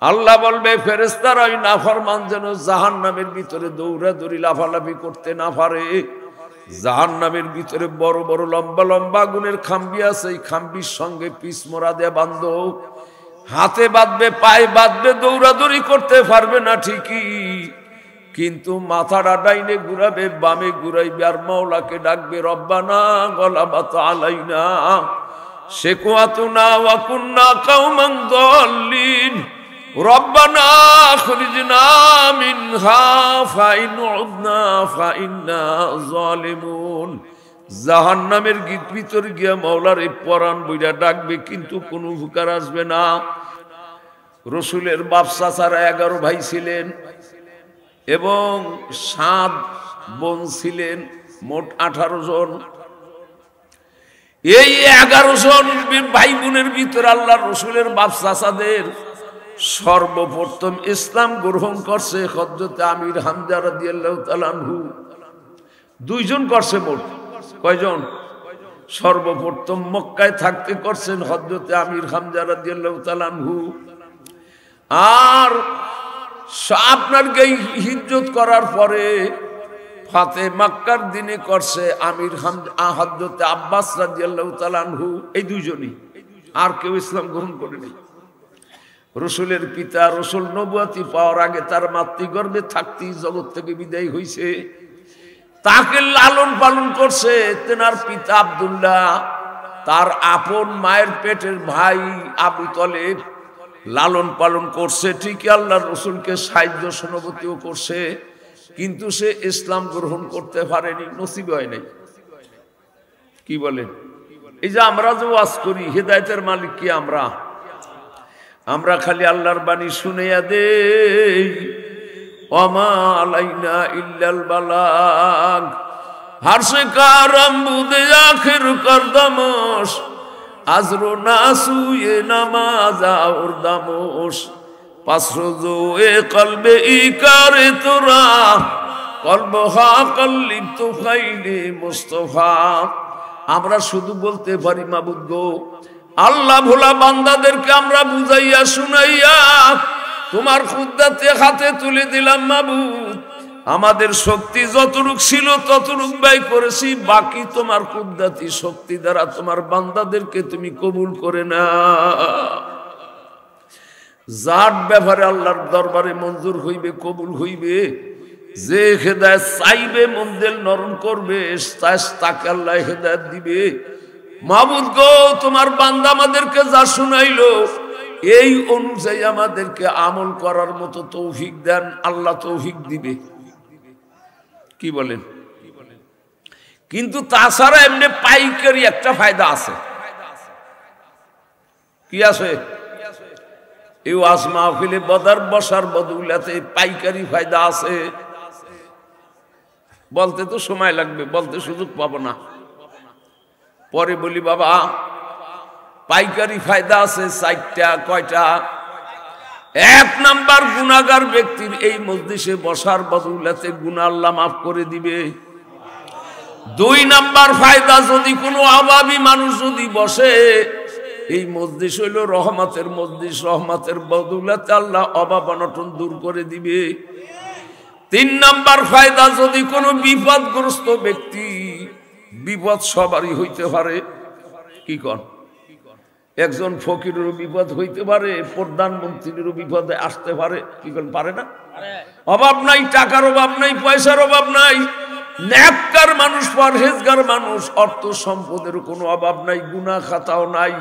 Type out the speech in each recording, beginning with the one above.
আল্লাহ বলবে ফেরেশতারা ওই নাফরমান যেন জাহান্নামের ভিতরে দৌড়াদৌড়ি লাফালাফি করতে না পারে। জাহান্নামের ভিতরে বড় বড় লম্বা লম্বা আগুনের খাম্বি আছে, এই খাম্বির সঙ্গে পিস মোড়া দিয়ে বাঁধো, হাতে বাঁধবে পায়ে বাঁধবে, দৌড়াদৌড়ি করতে পারবে না ঠিকই, কিন্তু মাথাটা ডাইনে ঘুরাবে বামে ঘুরাইবে আর মাওলাকে ডাকবে রব্বানা গলাবাত আলাইনা শিকওয়াতুনা ওয়া কুন্না কাওমান দাল্লিন রব্বানা আখরিজনা মিনহা ফাইন উদনা ফাইন্না যালিমুন। জাহান্নামের ভিতর গিয়া মাওলার এই পরাণ বইরা ডাকবে, কিন্তু কোনো উপকার আসবে না। রসুলের বাপ চাচারা 11 ভাই ছিলেন এবং 7 বোন ছিলেন, মোট 18 জন। এই 11 জন ভাই বোনের ভিতরে আল্লাহ রসুলের বাপ চাচাদের সর্বপ্রথম ইসলাম গ্রহণ করছে হযরত আমির হামজা রাদিয়াল্লাহু তাআলা আনহু। 2 জন করছে, মোট কয়জন? সর্বপ্রথম মক্কায় থাকতে করছেন হযরত আমির হামজা রাদিয়াল্লাহু তাআলা আনহু। আর আপনার হিজরত করার পরে ফাতে মক্কার দিনে করছে আমির হামজা হযরত আব্বাস রাদিয়াল্লাহু তাআলা আনহু। এই 2 জনই, আর কেউ ইসলাম গ্রহণ করেনি। রসুলের পিতা রসুল নবুয়তি পাওয়ার আগে তার মাতৃগর্ভে থাকতেই জগৎ থেকে বিদায় হয়েছে। তাকে লালন পালন করছে তেনার পিতা আব্দুল্লাহ, তার আপন মায়ের পেটের ভাই আবু তলেব লালন পালন করছে। ঠিকই আল্লাহ রসুলকে সাহায্য সনবতিও করছে, কিন্তু সে ইসলাম গ্রহণ করতে পারেনি, নসিব হয় নাই। কি বলেন? এই যে আমরা যে ওয়াজ করি, হেদায়েতের মালিক কি আমরা খালি আল্লাহর বাণী শুনিয়া দেই। ওমা আলাইনা ইল্লাল বালাগ, হারসে কারাম বুদে আখির করদমস আজরো নাসুয়ে নামাজ আর দামস পাসরোজো এ কলবে ইকারে তোরা কলবহা কল্লিব তো ফাইলে মুস্তাফা। আমরা শুধু বলতে পারি মাবুদ গো, আল্লাহ ভোলা বান্দাদেরকে আমরা বুঝাইয়া শুনাইয়া তোমার কুদরতে হাতে তুলে দিলাম মাবুদ। আমাদের শক্তি যতটুক ছিল ততটুক ব্যয় করেছি, বাকি তোমার কুদরতি শক্তি দ্বারা তোমার বান্দাদেরকে তুমি কবুল করে না। যার ব্যাপারে আল্লাহর দরবারে মঞ্জুর হইবে, কবুল হইবে, যে হেদায়েত চাইবে, মন দিল নরম করবে, তাকে আল্লাহ হেদায়েত দিবে। মাবুদ গো, তোমার বান্দা আমাদেরকে যা শুনাইলো এই অনুযায়ী আমাদেরকে আমল করার মতো তৌফিক দেন। আল্লাহ তৌফিক দিবে, কি বলেন? কিন্তু তাছাড়া এমনি পাইকারি একটা ফায়দা আছে। কি আছে? এই ওয়াজ মাহফিলে বদার বসার বদৌলতে পাইকারি ফায়দা আছে। বলতে তো সময় লাগবে, বলতে সুযোগ পাবো না, পরে বলি। বাবা, পাইকারি ফায়দা আছে 4টা। কয়টা? 1 নাম্বার, গুনাহগার ব্যক্তির এই মজলিসে বসার বদৌলতে গুনাহ আল্লাহ মাফ করে দিবে। 2 নাম্বার ফায়দা, যদি কোনো অভাবী মানুষ যদি বসে, এই মজলিস হইল রহমতের মজলিস, রহমতের বদৌলতে আল্লাহ অভাব অনটন দূর করে দিবে। 3 নাম্বার ফায়দা, যদি কোনো বিপদগ্রস্ত ব্যক্তি, বিপদ সবারই হইতে পারে, কি কন? একজন ফকিরেরও বিপদ হইতে পারে, প্রধানমন্ত্রীরও বিপদে আসতে পারে, কি কন? পারে না? অভাব নাই, টাকার অভাব নাই, পয়সার অভাব নাই, নেককার মানুষ, পরহেজগার মানুষ, অর্থ সম্পদের কোনো অভাব নাই, গুনাহ খাতাও নাই।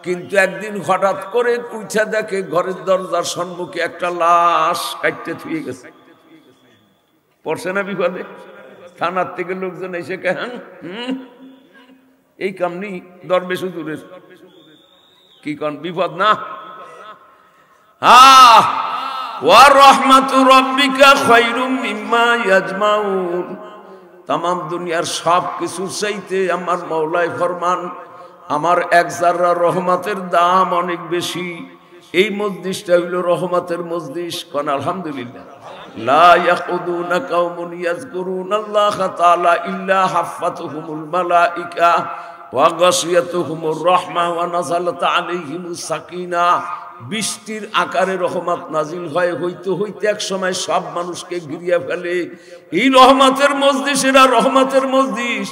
কিন্তু একদিন হঠাৎ করে উঠে দেখে ঘরের দরজার সম্মুখে একটা লাশ কাটতে থুয়ে গেছে। পড়ছে না বিপদে? থানার থেকে লোকজন এসে কেন এই কামনি দরবেশ হুজুরের, কি কন? বিপদ না? ওয়া রাহমাতু রাব্বিকা খায়রুম মিম্মা ইয়াজমাউন। তামাম দুনিয়ার সব কিছু চাইতে আমার মাওলাই ফরমান, আমার 1 জাররা রহমতের দাম অনেক বেশি। এই মজলিসটা হইল রহমতের মজলিস। কোন আলহামদুলিল্লাহ। লা ইয়াকুদুনা কাওমুন ইয়াযকুরুনাল্লাহা তাআলা ইল্লা হাফফাতুহুমুল মালাইকা ওয়া গাশিয়াতুহুমুর রাহমা ওয়া নাযালাত আলাইহিমুস সাকিনাহ, বৃষ্টির আকারে রহমত নাজিল হয়, হইতে হইতে এক সময় সব মানুষকে ঘিরিয়ে ফেলে। এই রহমতের মজলিসেরা রহমতের মজলিস,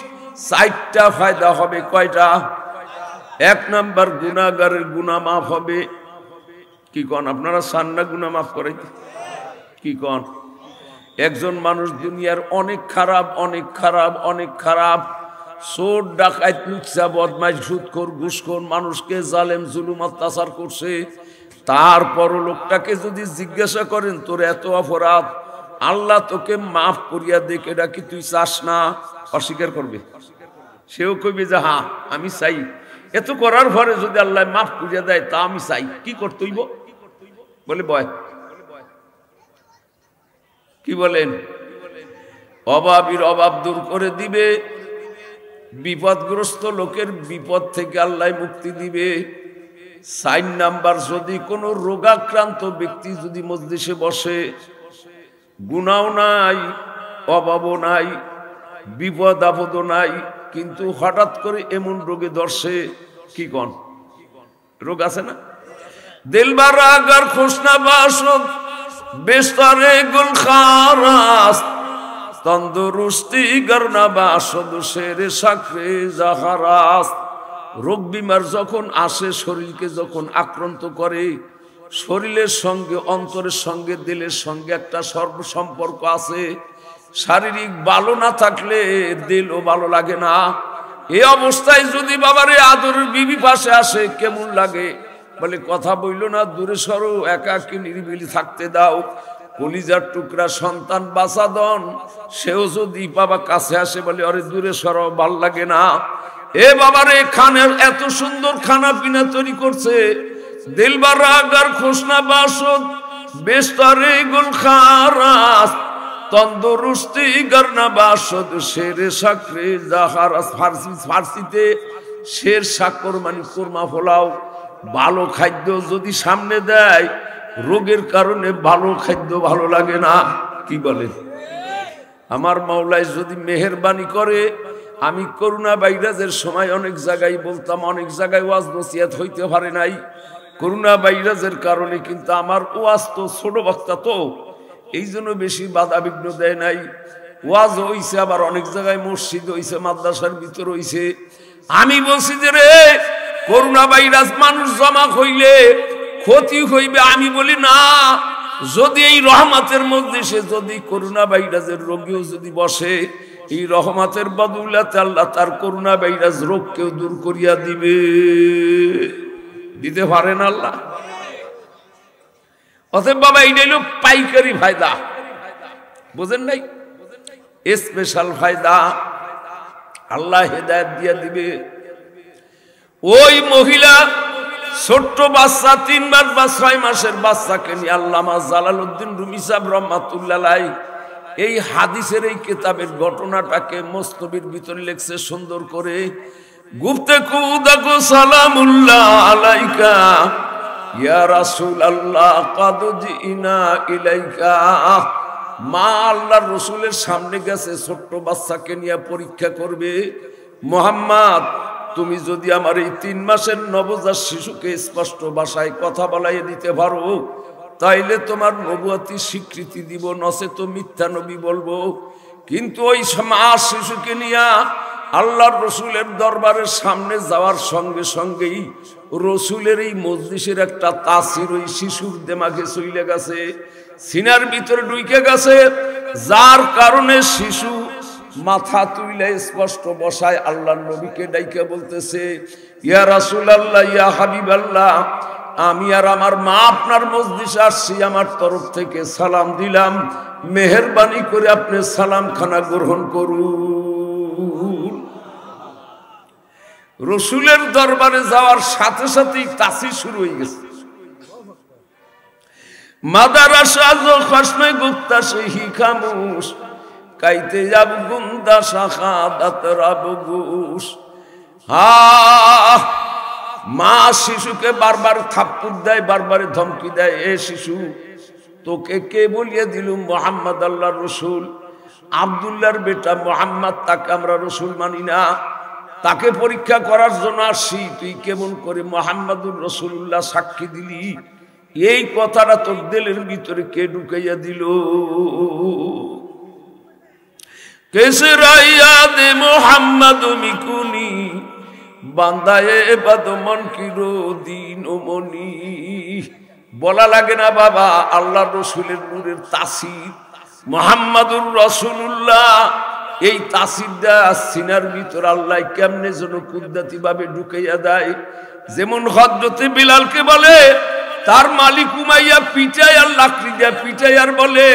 4টা ফায়দা হবে। কয়টা? 1 নাম্বার, গুনাহগারের গুনাহ মাফ হবে। কি কোন আপনারা? সান্না গুনাহ মাফ করাইতে কি কোন? একজন মানুষ দুনিয়ার অনেক খারাপ, অনেক খারাপ, অনেক খারাপ, চোর, ডাকাত, লুচ্চা, বদমাইশ, সুদখোর, ঘুষখোর, মানুষকে জালেম জুলুম অত্যাচার করছে। তারপর লোকটাকে যদি জিজ্ঞাসা করেন তোর এত অপরাধ, আল্লাহ তোকে মাফ করিয়া দেখ, এটা কি তুই চাস না? অস্বীকার করবে। সেও কইবে যে হ্যাঁ আমি চাই। এত করার পরে যদি আল্লাহ মাফ করিয়া দেয় তা আমি চাই, কি করতে হইব? বলে বয়। কি বলেন? অভাবীর অভাব দূর করে দিবে, বিপদগ্রস্ত লোকের বিপদ থেকে আল্লাহ মুক্তি দিবে। 4 নাম্বার, যদি কোনো রোগাক্রান্ত ব্যক্তি যদি মজলিসে বসে, গুনাও নাই, অভাবও নাই, বিপদ আপদও নাই, কিন্তু হঠাৎ করে এমন রোগে ধরছে, কি কোন? রোগ আছে না? দিলবার আগার খোসনা বাসদ বেস্তরে গুল খারাস, তন্দুরুস্তি গরনা বাসদ শেরে সাকরে জাহারাস। রোগ বিমার যখন আসে, শরীরকে যখন আক্রান্ত করে, শরীরের সঙ্গে, অন্তরের সঙ্গে, দিলের সঙ্গে একটা সম্পর্ক আছে। শারীরিক ভালো না থাকলে দিলও ভালো লাগে না। এই অবস্থায় যদি বাবারে আদরের বিবি পাশে আসে, কেমন লাগে? বলে কথা বইল না, দূরে সরো, একাকী নিরিবিলি থাকতে দাও। কলিজার টুকরা সন্তান বাঁচাদন, সেও যদি বাবা কাছে আসে, বলে আরে দূরে সরো, ভাল লাগে না। এ বাবারে খানের এত সুন্দর খানা পিনা তৈরি করছে, দিলবার আগার খোসনা বাসদ বেস্তরে গুল খারাস, তন্দুরুস্তি গরনা বাসদ শেরে সাকরে জাহারাস। ফার্সিতে শের সাকর মানে কোরমা ফোলাও। ভালো খাদ্য যদি সামনে দেয়, রোগের কারণে ভালো খাদ্য ভালো লাগে না। কি বলে? আমার মাওলাই যদি মেহেরবানি করে, আমি করোনা ভাইরাসের সময় অনেক জায়গায় বলতাম, অনেক জায়গায় ওয়াজ নসিহত হইতে পারে নাই। করোনা ভাইরাসের কারণে কিন্তু আমার ওয়াজ তো ছোট বক্তা, তো এই জন্য বেশি বাধা বিঘ্ন দেয় নাই। ওয়াজ হইছে, আবার অনেক জায়গায় মসজিদ হইছে, মাদ্রাসার ভিতর হইছে। আমি বলছি যে রে, করোনা ভাইরাস মানুষ জমা হইলে ক্ষতি হইবে। আমি বলি না, যদি এই রহমতের মজলিসে যদি করোনা ভাইরাসের রোগীও যদি বসে, এই রহমতের বদৌলতে আল্লাহ তার করোনা ভাইরাস রোগকেও দূর করিয়া দিবে। দিতে পারেন আল্লাহ। অতএব বাবা, এইটা হলো পাইকারি ফায়দা, বুঝেন নাই? স্পেশাল ফায়দা আল্লাহ হেদায়েত দিয়া দিবে। ওই মহিলা ছোট্ট বাচ্চা, 3 মাস বা 6 মাসের বাচ্চাকে নিয়ে আল্লামা জালালউদ্দিন রুমি সাহেব রহমাতুল্লাহ আলাইহি এই হাদিসের এই কিতাবের ঘটনাটাকে মস্তবির ভিতরে লিখছে সুন্দর করে। গুপ্তে কুদাকু সালামুল্লাহ আলাইকা ইয়া রাসূলুল্লাহ কাদ জিনা ইলাইকা। মা আল্লাহর রাসূলের সামনে গেছে, ছোট্ট বাচ্চাকে নিয়ে পরীক্ষা করবে। মুহাম্মদ, তুমি যদি আমার এই 3 মাসের নবজাত শিশুকে স্পষ্ট ভাষায় কথা বলাইয়ে দিতে পারো, তাইলে তোমার নবুয়তি স্বীকৃতি দিব, নচে তো মিথ্যা নবী বলবো। কিন্তু ওই মা শিশুকে নিয়ে আল্লাহর রসুলের দরবারের সামনে যাওয়ার সঙ্গে সঙ্গেই রসুলের এই মজলিসের একটা তাসির ওই শিশুর দেমাগে চলে গেছে, সিনার ভিতরে ঢুকে গেছে, যার কারণে শিশু মাথা তুইলে স্পষ্ট বসায় আল্লাহর নবীকে ডাইকে বলতেছে, ইয়া রাসূলুল্লাহ, ইয়া হাবিবাল্লাহ, আমি আর আমার মা আপনার মজলিসে আসছি, আমার তরফ থেকে সালাম দিলাম, মেহেরবানি করে আপনি সালামখানা গ্রহণ করুন। রসুলের দরবারে যাওয়ার সাথে সাথেই তাসি শুরু হয়ে গেছে। মাদারাসা খসমে গুপ্তা সেই খামুশ কাইতে যাব গুন্দা শাখা দাতরা বগুস। মা শিশুকে বারবার থাপ্পড় দেয়, বারবার ধমকি দেয়, এ শিশু তোকে কে বলিয়ে দিল মুহাম্মদ আল্লাহর রসুল, আব্দুল্লাহর বেটা মুহাম্মদ, তাকে আমরা রসুল মানি না, তাকে পরীক্ষা করার জন্য আসছি, তুই কেমন করে মুহাম্মাদুর রাসূলুল্লাহ সাক্ষী দিলি? এই কথাটা তোর দিলের ভিতরে কে ঢুকাইয়া দিল? কেসরাইয়া দে মুহাম্মাদ মিকুনি বান্দায়ে বাদমন কিরো দিন মনি। বলা লাগে না বাবা, আল্লাহর রাসূলের নূরের তাসির মুহাম্মাদুর রাসূলুল্লাহ, এই তাসিরটা সিনার ভিতর আল্লাহ কেমনে যেন কুদরতি ভাবে ঢুকাইয়া দেয়। যেমন হযরতে বিলালকে বলে তার মালিক উমাইয়া পিটায় আর লাকড়ি দিয়া পিটায় আর বলে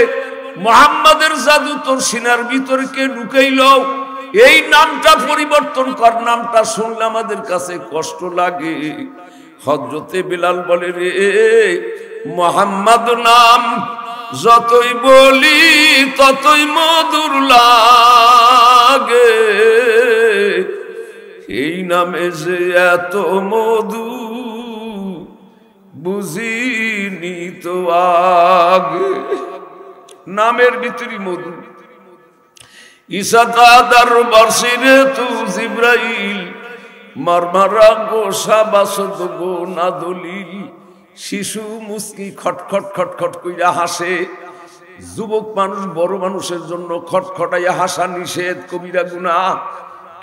মুহাম্মাদের জাদু তোর সিনার ভিতরে কে ঢুকাইল, এই নামটা পরিবর্তন কর, নামটা শুনলে আমাদের কাছে কষ্ট লাগে। হযরতে বিলাল বলে রে মুহাম্মদ নাম যতই বলি ততই মধুর লাগে, এই নামে যে এত মধু বুঝিনি তো আগে। নামের ভিতরে মধু। ঈসা কাদার বর্ষিরে তু জিব্রাইল মারমারা গোসা বাসদ গো না দলিল। শিশু মুস্কি খটখট খটখট কইরা হাসে, যুবক মানুষ বড় মানুষের জন্য খটখটাইয়া হাসা নিষেধ, কবিরা গুনাহ।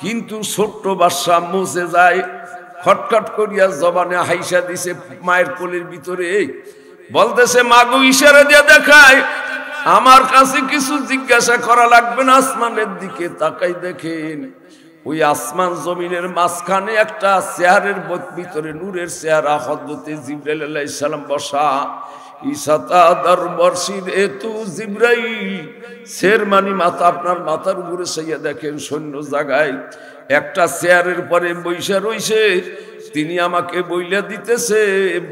কিন্তু ছোট্ট বাচ্চা মুছে যায়, খটখট করিয়া জবানে হাইসা দিছে মায়ের কোলের ভিতরে, বলতেছে মাগো ইশারা দিয়ে দেখায় আমার কাছে কিছু জিজ্ঞাসা করা লাগবে না, আসমানের দিকে তাকাই দেখেন। ওই আসমান জমিনের মাঝখানে একটা চেহারের ভিতরে নূরের চেহারা, হযরতে জিবরাইল আলাইহিস সালাম বসা। ঈসা তাদার বর্ষির এতু জিবরাইল শেরমানি মাথা, আপনার মাথার উপরে চাইয়া দেখেন শূন্য জায়গায় একটা চেয়ারের পরে বইসা রইছে। তিনি আমাকে বইলা দিতেছে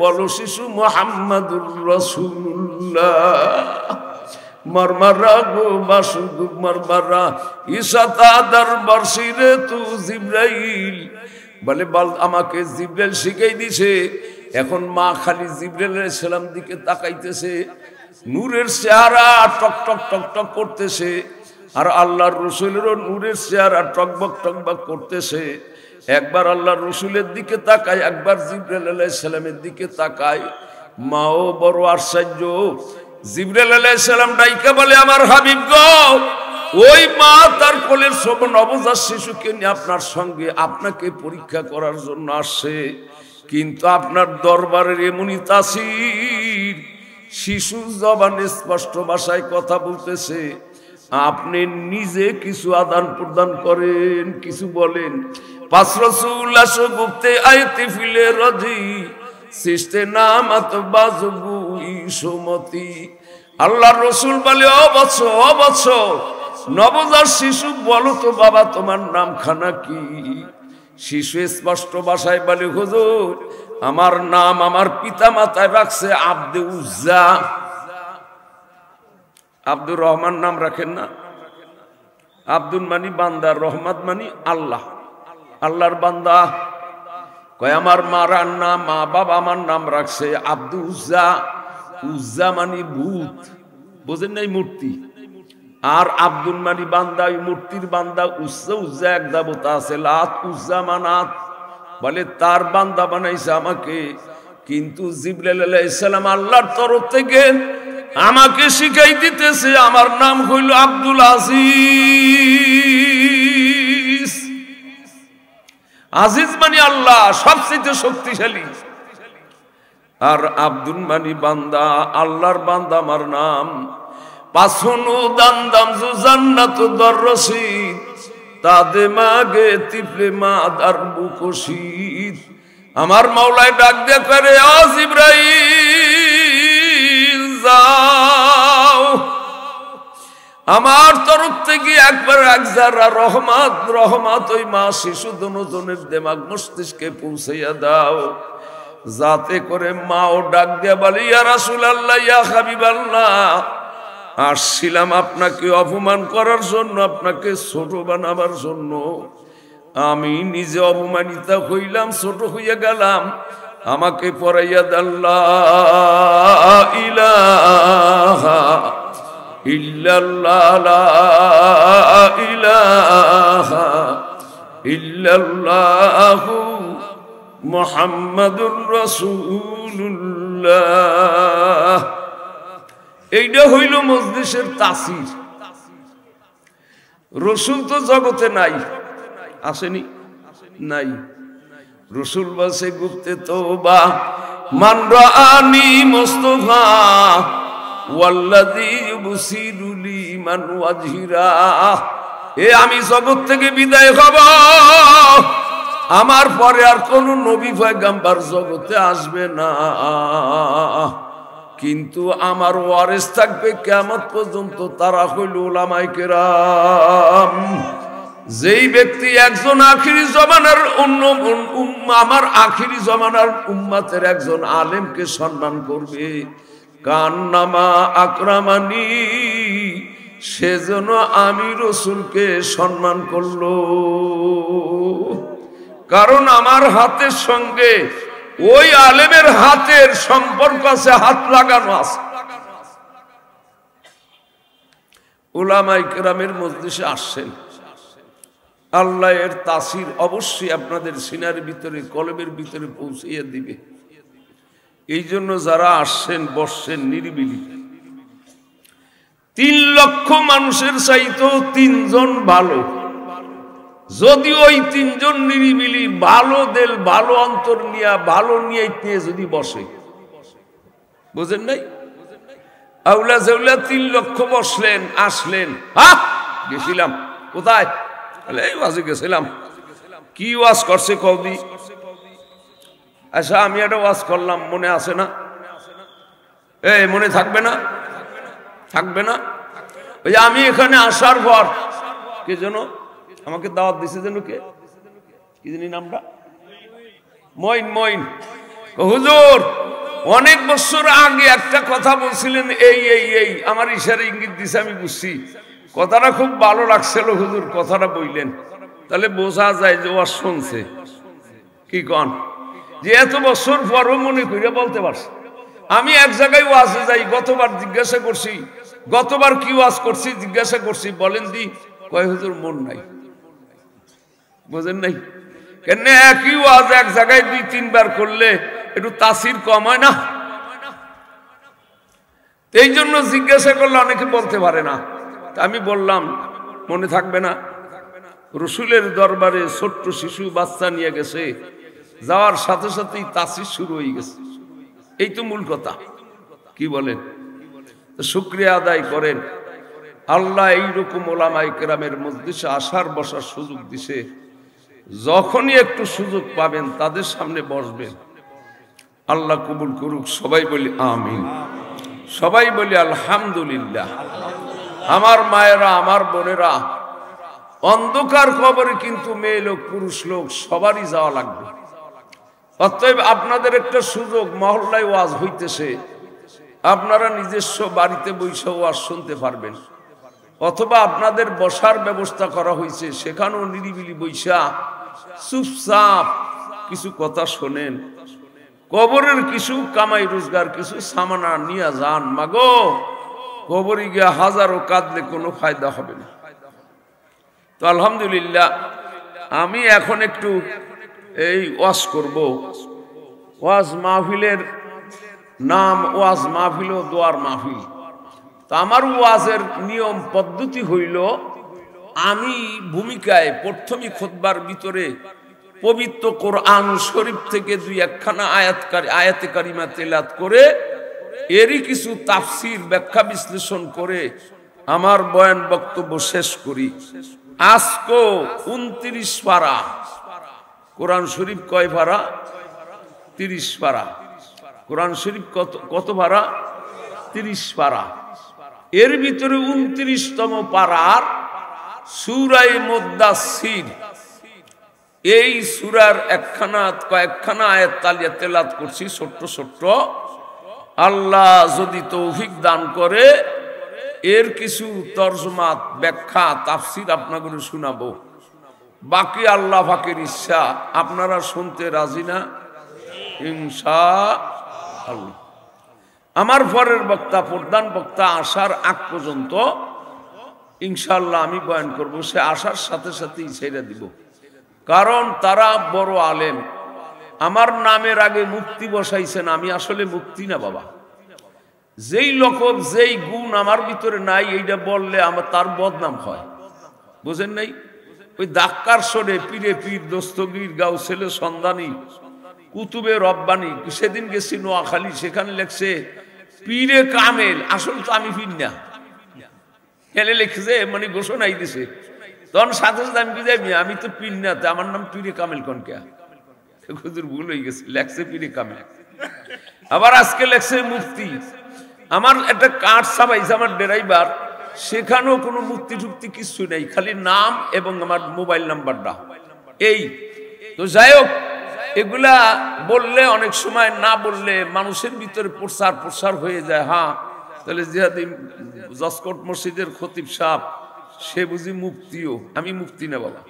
বলো শিশু মুহাম্মাদুর রাসূলুল্লাহ। মারমারা গো বাসুদ মারমারা ঈসা তাদার বর্ষিরে তু জিবরাইল বলে বল আমাকে জিবরাইল শিখাই দিছে। এখন মা খালি জিবরাইল আলাইহিস সালাম দিকে তাকাইতেছে, নূরের চেহারা টক টক টক টক করতেছে, আর আল্লাহর রাসূলেরও নূরের চেহারা টকবক টকবক করতেছে। একবার আল্লাহর রাসূলের দিকে তাকায়, একবার জিবরাইল আলাইহিস সালামের দিকে তাকায়। মাও বড় আশ্চর্য। জিবরাইল আলাইহিস সালাম ডাইকা বলে আমার হাবিব গো, ওই মা তার কোলের সব নবজাত শিশুকে নিয়ে আপনার সঙ্গে আপনাকে পরীক্ষা করার জন্য আসছে, কিন্তু আপনার দরবারের এমনই তাসির, শিশু জবানে স্পষ্ট ভাষায় কথা বলতেছে, আপনি নিজে কিছু আদান প্রদান করেন, কিছু বলেন। পাঁচ রাসূল আসো গুপ্তে আইতে ফিলে রাজি সৃষ্টে নামাত বাজবু ইসমতি। আল্লাহর রাসূল বলে ও বৎস নবজাত শিশু বলো তো বাবা তোমার নামখানা কি? শিশু স্পষ্ট ভাষায় বলে হুজুর আমার নাম আমার পিতা মাতায় রাখছে আব্দে উজ্জা। আব্দুর রহমান নাম রাখেন না? আব্দুল মানি বান্দা, রহমত মানি আল্লাহ, আল্লাহর বান্দা। কয় আমার মারার নাম, মা বাবা আমার নাম রাখছে আব্দু উজ্জা। উজ্জা মানি ভূত, বোঝেন নাই? মূর্তি। আর আব্দুল মানি বান্দা, ওই মূর্তির বান্দা। উজ্জা উজ্জা এক দেবতা আছে, লাত উজ্জা মানাত, বলে তার বান্দা বানাইছে আমাকে। কিন্তু জিবরাইল আলাইহিস সালাম আল্লাহর তরফ থেকে আমাকে শিখাই দিতেছে আমার নাম হইল আব্দুল আজিজ। আজিজ মানে আল্লাহ, সবচেয়ে শক্তিশালী। আর আব্দুল মানি বান্দা, আল্লাহর বান্দা আমার নাম। পাছনু দান্দাম জু জান্নাত দররশিদ তাদে মাগে তিফলে মা দার বুকশিদ। আমার মাওলায় ডাক দিয়ে করে ও জিবরাইল যাও, আমার তরফ থেকে একবার এক যারা রহমত ওই মা শিশু দুজনের দেমাগ মস্তিষ্কে পৌঁছাইয়া দাও, যাতে করে মাও ডাক দিয়ে বলে ইয়া রাসূলুল্লাহ ইয়া হাবিবাল্লাহ, আসছিলাম আপনাকে অপমান করার জন্য, আপনাকে ছোট বানাবার জন্য। আমি নিজে অপমানিত হইলাম, ছোট হইয়া গেলাম, আমাকে পড়াইয়া দেন লা ইলাহা ইল্লাল্লাহ লা ইলাহা ইল্লাল্লাহু মুহাম্মাদুর রাসূলুল্লাহ। এইটা হইল মজলিসের তাসির। রসুল তো জগতে নাই, আসেনি? নাই। রসুল বলছে গুপ্তে তওবা মান রাআনি মুস্তাফা ওয়াল্লাযী ইউবসিরু লিমান ওয়াজহিরা। এ আমি জগৎ থেকে বিদায় হব, আমার পরে আর কোন নবী পয়গম্বর জগতে আসবে না, কিন্তু আমার ওয়ারিস থাকবে কিয়ামত পর্যন্ত, তারা হইল উলামায়ে কেরাম। যেই ব্যক্তি একজন আখিরি জমানার আমার আখিরি জমানার উম্মতের একজন আলেমকে সম্মান করবে, কান্নামা আকরামানি, সেজন্য আমি রসুলকে সম্মান করলো। কারণ আমার হাতের সঙ্গে ওই আলেমের হাতের সম্পর্ক আছে, হাত লাগানো আছে। উলামায়ে কেরামের মজলিসে আসছেন, আল্লাহ এর তাসির অবশ্যই আপনাদের সিনার ভিতরে, কলবের ভিতরে পৌঁছিয়ে দিবে। এই জন্য যারা আসছেন বসছেন নিরিবিলি। 3 লক্ষ মানুষের চাইতেও 3 জন ভালো, যদি ওই 3 জন নিরিবিলি ভালো দিল, ভালো অন্তর নিয়ে, ভালো নিয়ে যদি বসে, বুঝেন নাই? আউলা জাউলা 3 লক্ষ বসলেন, আসলেন, গেছিলাম কোথায়? এই ওয়াজে গেছিলাম। কি ওয়াজ করছে কওদি? আচ্ছা আমি একটা ওয়াজ করলাম, মনে আছে না? এই মনে থাকবে না? থাকবে না? ওই আমি এখানে আসার পর কে যেন আমাকে দাওয়াত দিছে, যেন কে, কি জানি নামটা, মইন। মইন হুজুর অনেক বছর আগে একটা কথা বলছিলেন, এই এই এই আমার ইশারা ইঙ্গিত দিছে, আমি বুঝছি। কথাটা খুব ভালো লাগছিল হুজুর, কথাটা বললেন, তাহলে বোঝা যায় যে ওয়াজ শুনছে। কি কন? যে এত বছর পরও মনে করে বলতে পারছে। আমি এক জায়গায় ওয়াজে যাই, গতবার জিজ্ঞাসা করছি, গতবার কি ওয়াজ করছি জিজ্ঞাসা করছি, বলেন দি, কয় হুজুর মন নাই। বোঝেন নাই? কেন একই ওয়াজ এক জায়গায় 2-3 বার করলে একটু তাসির কম হয় না? এই জন্য জিজ্ঞাসা করলে অনেকে বলতে পারে না। আমি বললাম মনে থাকবে না? রসুলের দরবারে ছোট্ট শিশু বাচ্চা নিয়ে গেছে, যাওয়ার সাথে সাথেই তাসির শুরু হয়ে গেছে। এই তো মূল কথা। কি বলেন? শুকরিয়া আদায় করেন, আল্লাহ এইরকম উলামায়ে কেরামের মজলিসে আসার বসার সুযোগ দিছে। যখনই একটু সুযোগ পাবেন তাদের সামনে বসবেন। আল্লাহ কবুল করুক। সবাই বলি আমিন, সবাই বলি আলহামদুলিল্লাহ। আমার মায়েরা, আমার বোনেরা, অন্ধকার কবরে কিন্তু মেয়ে লোক পুরুষ লোক সবারই যাওয়া লাগবে। অতএব আপনাদের একটা সুযোগ, মহল্লায় ওয়াজ হইতেছে, আপনারা নিজস্ব বাড়িতে বসে ওয়াজ শুনতে পারবেন, অথবা আপনাদের বসার ব্যবস্থা করা হয়েছে, সেখানেও নিরিবিলি বৈশা চুপচাপ কিছু কথা শোনেন। কবরের কিছু কামাই রোজগার, কিছু সামানা নিয়ে যান। মাগো, কবরে গিয়ে হাজারো কাঁদলে কোনো ফায়দা হবে না। তো আলহামদুলিল্লাহ, আমি এখন একটু এই ওয়াজ করব। ওয়াজ মাহফিলের নাম ওয়াজ মাহফিল ও দোয়ার মাহফিল। তো আমার ওয়াজের নিয়ম পদ্ধতি হইল, আমি ভূমিকায় প্রথমে খুতবার ভিতরে পবিত্র কোরআন শরীফ থেকে 2-1খানা আয়াতে কারিমা তেলাওয়াত করে এরই কিছু তাফসীর ব্যাখ্যা বিশ্লেষণ করে আমার বয়ান বক্তব্য শেষ করি। আজকে 29 পারা কোরআন শরীফ। কয় পারা? 30 পারা। কোরআন শরীফ কত পারা? 30 পারা। এর ভিতরে 29তম পারার সূরা মুদ্দাসসির, এই সূরার কয়েকখানা আয়াত তেলাওয়াত করছি, ছোট্ট ছোট্ট। আল্লাহ যদি তৌফিক দান করে এর কিছু তরজমা, ব্যাখ্যা, তাফসীর আপনাদের শোনাবো। বাকি আল্লাহ পাকের ইচ্ছা। আপনারা শুনতে রাজি না? ইনশাআল্লাহ। আমার পরের বক্তা, প্রধান বক্তা আসার আগ পর্যন্ত ইনশাআল্লাহ আমি বয়ান করব। সে আসার সাথে সাথেই ছেড়ে দিব। কারণ তারা বড় আলেম। আমার নামের আগে মুক্তি বসাইছেন, আমি আসলে মুক্তি না বাবা। যেই লকব যেই গুণ আমার ভিতরে নাই এইটা বললে আমার তার বদনাম হয়, বুঝেন নাই? ওই দাক্কার সরে পীরে পীর দস্তগীর গাউসেলে সন্ধানী কুতুবে রব্বানি, সেদিন গেছি নোয়াখালী, সেখানে লেখছে পীরে কামেল, আসল তো আমি পীর না। এলে লিখছে মানে ঘোষণাই দিছে, তখন সাথে সাথে আমি বুঝাই আমি তো পীর না, আমার নাম পীরে কামেল কোন কে? হুজুর ভুল হয়ে গেছে, লেখছে পীরে কামেল। আবার আজকে লেখছে মুফতি। আমার একটা কার্ড ছাপাইছে আমার ড্রাইভার, সেখানেও কোনো মুক্তি টুক্তি কিছু নেই, খালি নাম এবং আমার মোবাইল নাম্বারটা এই। তো যাই হোক, এগুলা বললে অনেক সময় না বললে মানুষের ভিতরে প্রসার হয়ে যায়। হ্যাঁ, তাহলে জিহাদি জসকোট মসজিদের খতিব সাহেব সে বুঝি মুফতিও, আমি মুফতি না বাবা।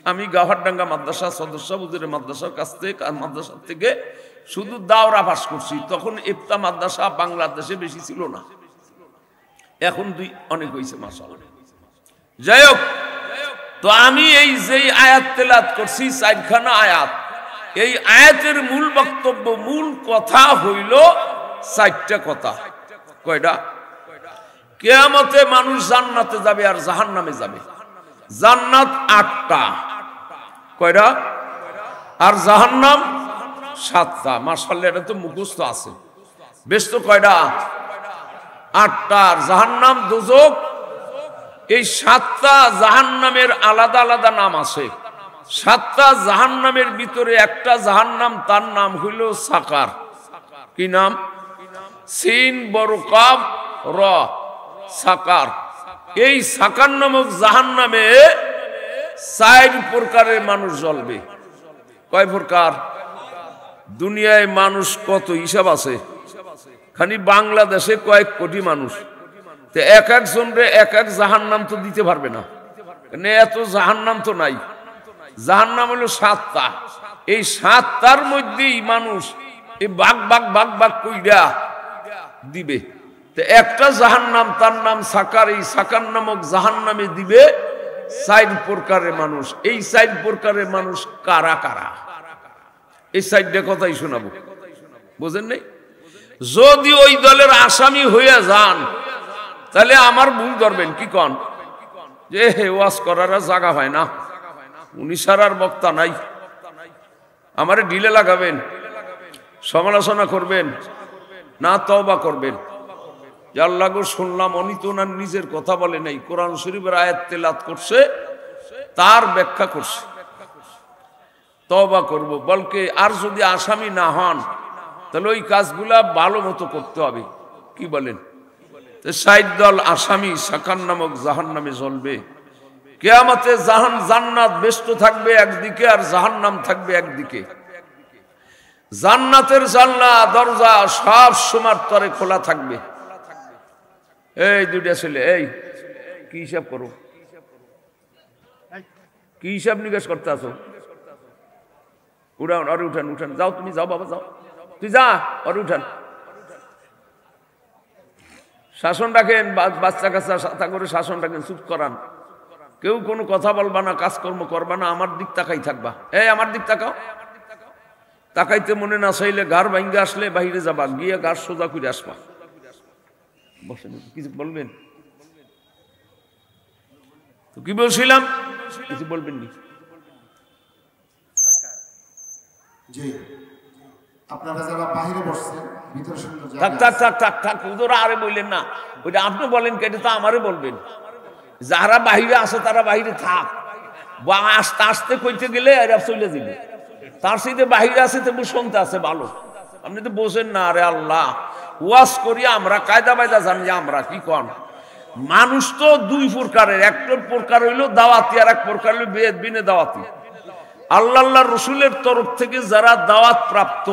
আমি গাভারডাঙ্গা মাদ্রাসা সদস্য হুজুরের মাদ্রাসার কাছ থেকে, মাদ্রাসা থেকে শুধু দাওরা পাস করছি। তখন ইফতা মাদ্রাসা বাংলাদেশে বেশি ছিল না, এখন অনেক হয়েছে মাশাআল্লাহ। যাই হোক, তো আমি এই যেই আয়াত তেলাওয়াত করছি, 4খানা আয়াত, এই আয়াতের মূল বক্তব্য, মূল কথা হইল 4টা কথা। কয়টা? কিয়ামতে মানুষ জান্নাতে যাবে আর জাহান্নামে যাবে। জান্নাত 8টা, কয়টা? আর জাহান্নাম 7টা। মাশাআল্লাহ, এটা তো মুখস্থ আছে। বেশ তো, কয়টা? 8টা। আর জাহান্নাম দোজখ, এই 7টা জাহান্নামের আলাদা আলাদা নাম আছে। 7টা জাহান্নামের ভিতরে একটা জাহান্নাম, তার নাম হইল সাকার। কি নাম? সিন বড় কাফ র, সাকার। এই সাকার নামক জাহান্নামে 4 প্রকারের মানুষ জ্বলবে। কয় প্রকার? দুনিয়ায় মানুষ কত হিসাব আছে, খালি বাংলাদেশে কয়েক কোটি মানুষ। তো এক একজনরে এক এক জাহান্নাম তো দিতে পারবে না, এত জাহান্নাম তো নাই। জাহান্নাম হলো 7টা। এই 7টার মধ্যেই মানুষ এই বাগ কইরা দিবে। তো একটা জাহান্নাম, তার নাম সাকার। এই সাকার নামক জাহান্নামে দিবে 4 প্রকারের মানুষ। এই 4 প্রকারের মানুষ কারা কারা, এই 4টা কথাই শোনাবো, বুঝেন নাই? যদি ওই দলের আসামি হইয়া যান, তাহলে আমার ভুল ধরবেন। কি কন? যে ওয়াজ করার জায়গা হয় না, উনি সারার বক্তা নাই, আমারে ঢিলে লাগাবেন, সমালোচনা করবেন না, তওবা করবেন। আল্লাহ গো, শুনলাম উনি তো ওনার নিজের কথা বলে নাই, কোরআন শরীফের আয়াত তেলাওয়াত করছে, তার ব্যাখ্যা করছে, তওবা করব। বলকে আর যদি আসামি না হন, তাহলে ওই কাজগুলা ভালো মতো করতে হবে। কি বলেন? 60 দল আসামি সাকার নামক জাহান্নামে জ্বলবে। কিয়ামতে জান্নাত ব্যস্ত থাকবে একদিকে, আর জাহান্নাম থাকবে একদিকে। জান্নাতের জানলা দরজা সব সময় তরে খোলা থাকবে। এই দুইটা ছেলে, এই কি হিসাব করো, কি হিসাব নিকাশ করতে আছো? উঠান, আরে উঠান, যাও, তুমি যাও বাবা, যাও, তুই যা, আরে উঠান। শাসন রাখেন, বাচ্চা কাচ্চা সাথে করে শাসন রাখেন, চুপ করান। কেউ কোনো কথা বলবা না, কাজকর্ম করবা না, আমার দিক তাকাই থাকবা। এই আমার দিক তাকাও। তাকাইতে মনে না চাইলে ঘর ভাঙ্গে আসলে বাইরে যাবা, গিয়ে ঘর সোজা করে আসবা। বসেন, কিছু বলবেন? তো কি বলছিলাম? কিছু বলবেন নি? জি, আপনারা যারা বাইরে বসছেন, ভিতরে সুন্দর থাক, হুজুর আরে বললেন না, ওইটা আপনি বলেন, কেটে তো আমারে বলবেন। যারা বাহিরে আছে তারা বাহিরে থাক, বা আস্তে আস্তে কইতে গেলে এরা চলে দিবে। তার সাথে বাহিরে আছে, তেমনি শুনতে আছে ভালো। আপনি তো বোঝেন না। আরে আল্লাহ, ওয়াজ করি আমরা, কায়দা বায়দা জানি আমরা। কি কন? মানুষ তো 2 প্রকারের, একটা প্রকার হইল দাওয়াতি, আর এক প্রকার হইল বিনে দাওয়াতি। আল্লাহ রসুলের তরফ থেকে যারা দাওয়াত প্রাপ্ত,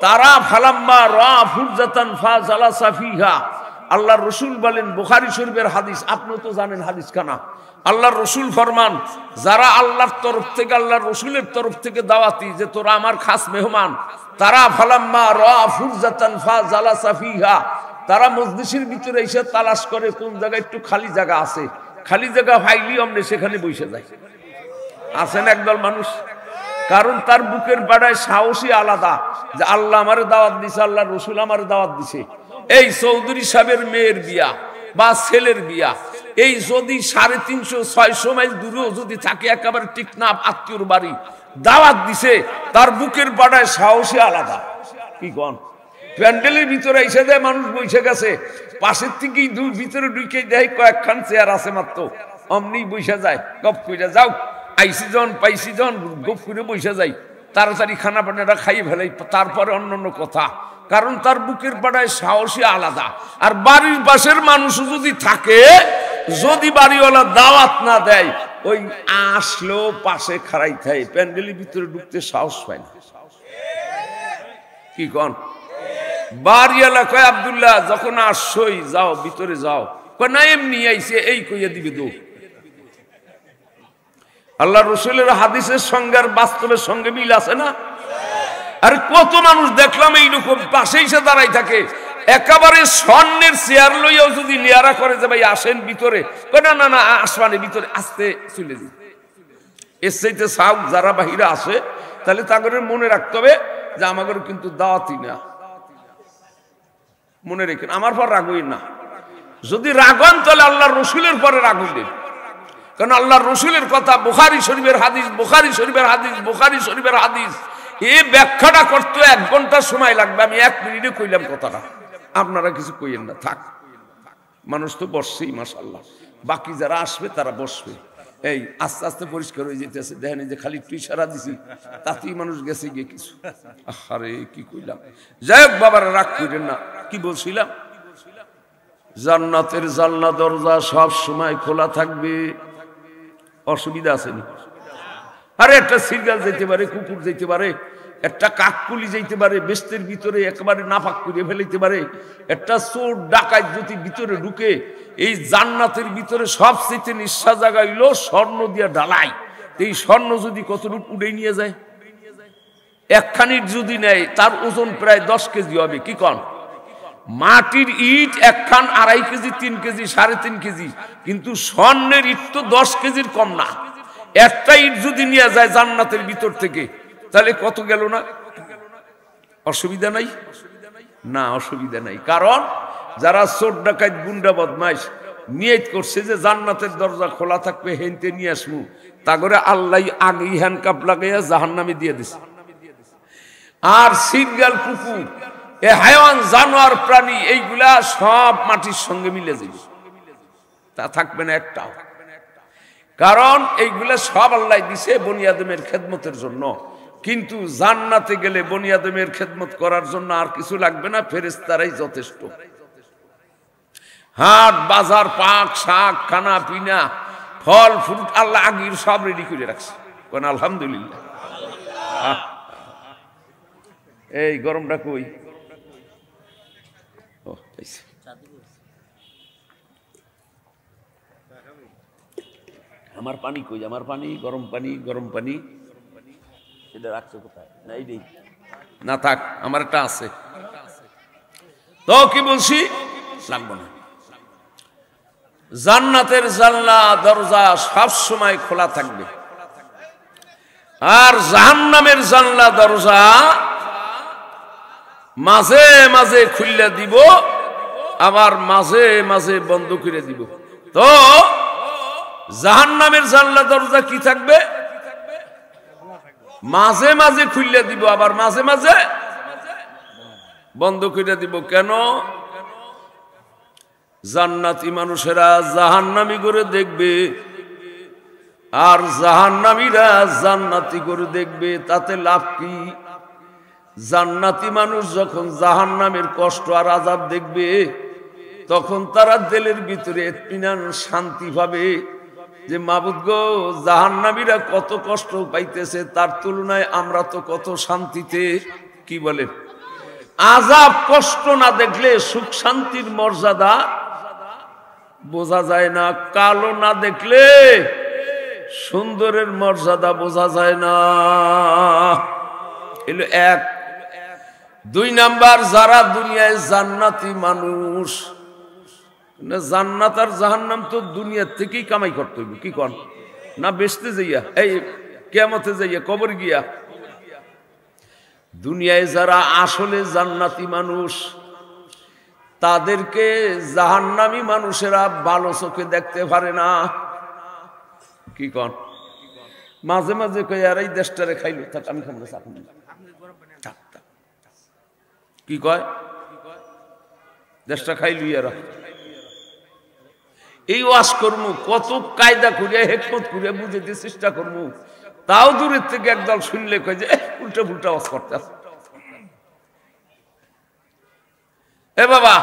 তারা ফালাম্মা রা ফুরজাতান ফাজালাসা ফিহা। আল্লাহ রসুল বলেন, বুখারী শরীফের হাদিস, আপনি তো জানেন হাদিস খানা। আল্লাহ রসুল ফরমান, যারা আল্লাহর তরফ থেকে, আল্লাহ রসুলের তরফ থেকে দাওয়াতি, যে তোরা আমার খাস মেহমান, তারা ফালাম্মা রা ফুরজাতান ফাজালাসা ফিহা, তারা মজলিসের ভিতরে এসে তালাশ করে কোন জায়গায় একটু খালি জায়গা আছে। খালি জায়গা পাইলি আমরা সেখানে বসে যাই। আছেন একদল মানুষ, কারণ তার বুকের পাড়ায় সাহসী আলাদা, যে আল্লাহ আমারে দাওয়াত দিছে, আল্লাহ রসুল আমারে দাওয়াত দিছে। এই চৌধুরী সাহেবের মেয়ের বিয়া বা ছেলের বিয়া, এই যদি 350-600 মাইল দূরেও যদি থাকে, একেবারে টিকনাফ আত্মীয়র বাড়ি, দাওয়াত দিছে, তার বুকের পাড়ায় সাহসী আলাদা। কি কন? প্যান্ডেলের ভিতরে এসে দেয়, মানুষ বসে গেছে, পাশের থেকেই ভিতরে ঢুকে দেয় কয়েকখান চেয়ার আছে মাত্র, অমনি বসে যায়, গপ করে যাও আইসি জন পাইসি জন, গপ করে বসে যায়, তাড়াতাড়ি খানা পানাটা খাইয়ে ফেলাই, তারপরে অন্য কথা। কারণ তার বুকের পাড়ায় সাহসী আলাদা। আর বাড়ির পাশের মানুষ যদি থাকে, যদি বাড়িওয়ালা দাওয়াত না দেয়, ওই আসলেও পাশে খাড়াই থাকে, প্যান্ডেলের ভিতরে ঢুকতে সাহস পায় না। কি কন? বাড়িওয়ালা কয়, আব্দুল্লাহ যখন আসছই যাও, ভিতরে যাও। কয় না, এমনি আইছে, এই কইয়া দিবে দো। আল্লাহ রসুলের হাদিসের সঙ্গে আর বাস্তবের সঙ্গে মিল আছে না? আর কত মানুষ দেখলাম এইরকম পাশে এসে দাঁড়াই থাকে, একেবারে স্বর্ণের চেয়ার লইয়াও যদি নিয়ারা করে যে ভাই আসেন ভিতরে, না না না আসবানে ভিতরে আসতে চলে দিই। এর চাইতে সাউ যারা বাহিরে আসে, তাহলে তাদের মনে রাখতে হবে যে আমাদের কিন্তু দাওয়াতই না। মনে রেখেন, আমার পর রাগই না। যদি রাগন তাহলে আল্লাহ রসুলের পরে রাগ হইলেন, কারণ আল্লাহ রসুলের কথা বুখারী শরীফের হাদিস, বুখারী শরীফের হাদিস, বুখারী শরীফের হাদিস। এই ব্যাখ্যাটা করতে 1 ঘন্টা সময় লাগবে, আমি 1 মিনিটে কইলাম কথাটা। আপনারা কিছু কইেন না, থাক। মানুষ তো বসছেই মাশাআল্লাহ, বাকি যারা আসবে তারা বসবে। এই আস্তে আস্তে পরিষ্কার হয়ে যেতেছে, দেখেন যে খালি একটু ইশারা দিছি, তাতেই মানুষ গেছে গিয়ে কিছু। আরে কি কইলাম, যাই হোক বাবারা রাগ করেন না। কি বলছিলাম? জান্নাতের জানলা দরজা সব সময় খোলা থাকবে, অসুবিধা আছে না? আরে একটা সিরগাল যেতে পারে, কুকুর যেতে পারে, একটা কাককুলি যেতে পারে, বেস্তের ভিতরে একেবারে নাপাক করে ফেলতে পারে, একটা চোর ডাকাত যদি ভিতরে ঢুকে। এই জান্নাতের ভিতরে সবচেয়ে নিঃশ্বাস জায়গা হইল স্বর্ণ দিয়া ঢালাই। এই স্বর্ণ যদি কতটুকু উড়ে নিয়ে যায়, একখানির যদি নেয়, তার ওজন প্রায় 10 কেজি হবে। কি কন? মাটির ইট একখান 2.5 কেজি, 3 কেজি, 3.5 কেজি, কিন্তু স্বর্ণের ইট তো 10 কেজির কম না। একটা ইট যদি নিয়ে যায় জান্নাতের ভিতর থেকে, তাহলে কত গেল না? অসুবিধা নাই না? অসুবিধা নাই। কারণ যারা চোর ডাকাত গুন্ডা বদমাইশ নিয়ত করছে যে জান্নাতের দরজা খোলা থাকবে, হেনতে নিয়ে আসবো, তা করে আল্লাহ আগেই হ্যান্ডকাপ লাগাইয়া জাহান্নামে দিয়ে দিছে। আর সিরগাল, কুকুর, এ হায়াওয়ান, জানোয়ার, প্রাণী, এইগুলা সব মাটির সঙ্গে মিলে যাবে, তা থাকবে না একটাও। কারণ এইগুলা সব আল্লাহ দিছে বনি আদমের খেদমতের জন্য। কিন্তু জান্নাতে গেলে বনি আদমের খেদমত করার জন্য আর কিছু লাগবে না, ফেরেশতারাই যথেষ্ট। হাট বাজার, পাক শাক, খানা পিনা, ফল ফ্রুট আল্লাহ আগের সব রেডি করে রাখছে। কোন আলহামদুলিল্লাহ। এই গরমটা কই? আমার পানি কই? আমার পানি, গরম পানি, গরম পানি সেটা রাখছো কোথায়? না এই নেই, না থাক, আমার একটা আছে। তো কি বলছি, লাগবো না। জান্নাতের জানলা দরজা সব সময় খোলা থাকবে, আর জাহান্নামের জানলা দরজা মাঝে মাঝে খুললে দিব, আবার মাঝে মাঝে বন্ধ করে দিব। তো জাহান্নামের জানলা দরজা কি থাকবে? মাঝে মাঝে খুললে দিব, আবার মাঝে মাঝে বন্ধ করে দিব। কেন? জান্নাতি মানুষেরা জাহান্নামী করে দেখবে, আর জাহান্নামীরা জান্নাতি করে দেখবে, তাতে লাভ কি? জান্নাতি মানুষ যখন জাহান্নামের কষ্ট আর আযাব দেখবে, তখন তারা দিলের ভিতরে ইতমিনান, শান্তি পাবে যে মাবুদ গো, জাহান্নামীরা কত কষ্ট পাইতেছে, তার তুলনায় আমরা তো কত শান্তিতে। কি বলে? আযাব কষ্ট না দেখলে সুখ শান্তির মর্যাদা বোঝা যায় না। কালো না দেখলে সুন্দরের মর্যাদা বোঝা যায় না। এলো 1। 2 নাম্বার, যারা দুনিয়ায় জান্নাতি মানুষ, জান্নাত আর জাহান্নাম তো দুনিয়ার থেকেই কামাই করতে হইব। কি কন? না বেচতে যাইয়া, এই কিয়ামতে যাইয়া, কবর গিয়া? দুনিয়ায় যারা আসলে জান্নাতি মানুষ তাদেরকে জাহান্নামী মানুষেরা ভালো চোখে দেখতে পারে না। কি কন? মাঝে মাঝে কই আর এই দেশটারে খাইলো, থাক আমি খাবো না। কি কয়? দেশটা খাইলু এরা। এই ওয়াজ করমু, কত কায়দা করিয়া হেকমত করিয়া বুঝাইতে চেষ্টা করমু, তাও দূরের থেকে একদল শুনলে কয় যে উল্টা পুল্টা ওয়াজ করতে আছে। এ বাবা,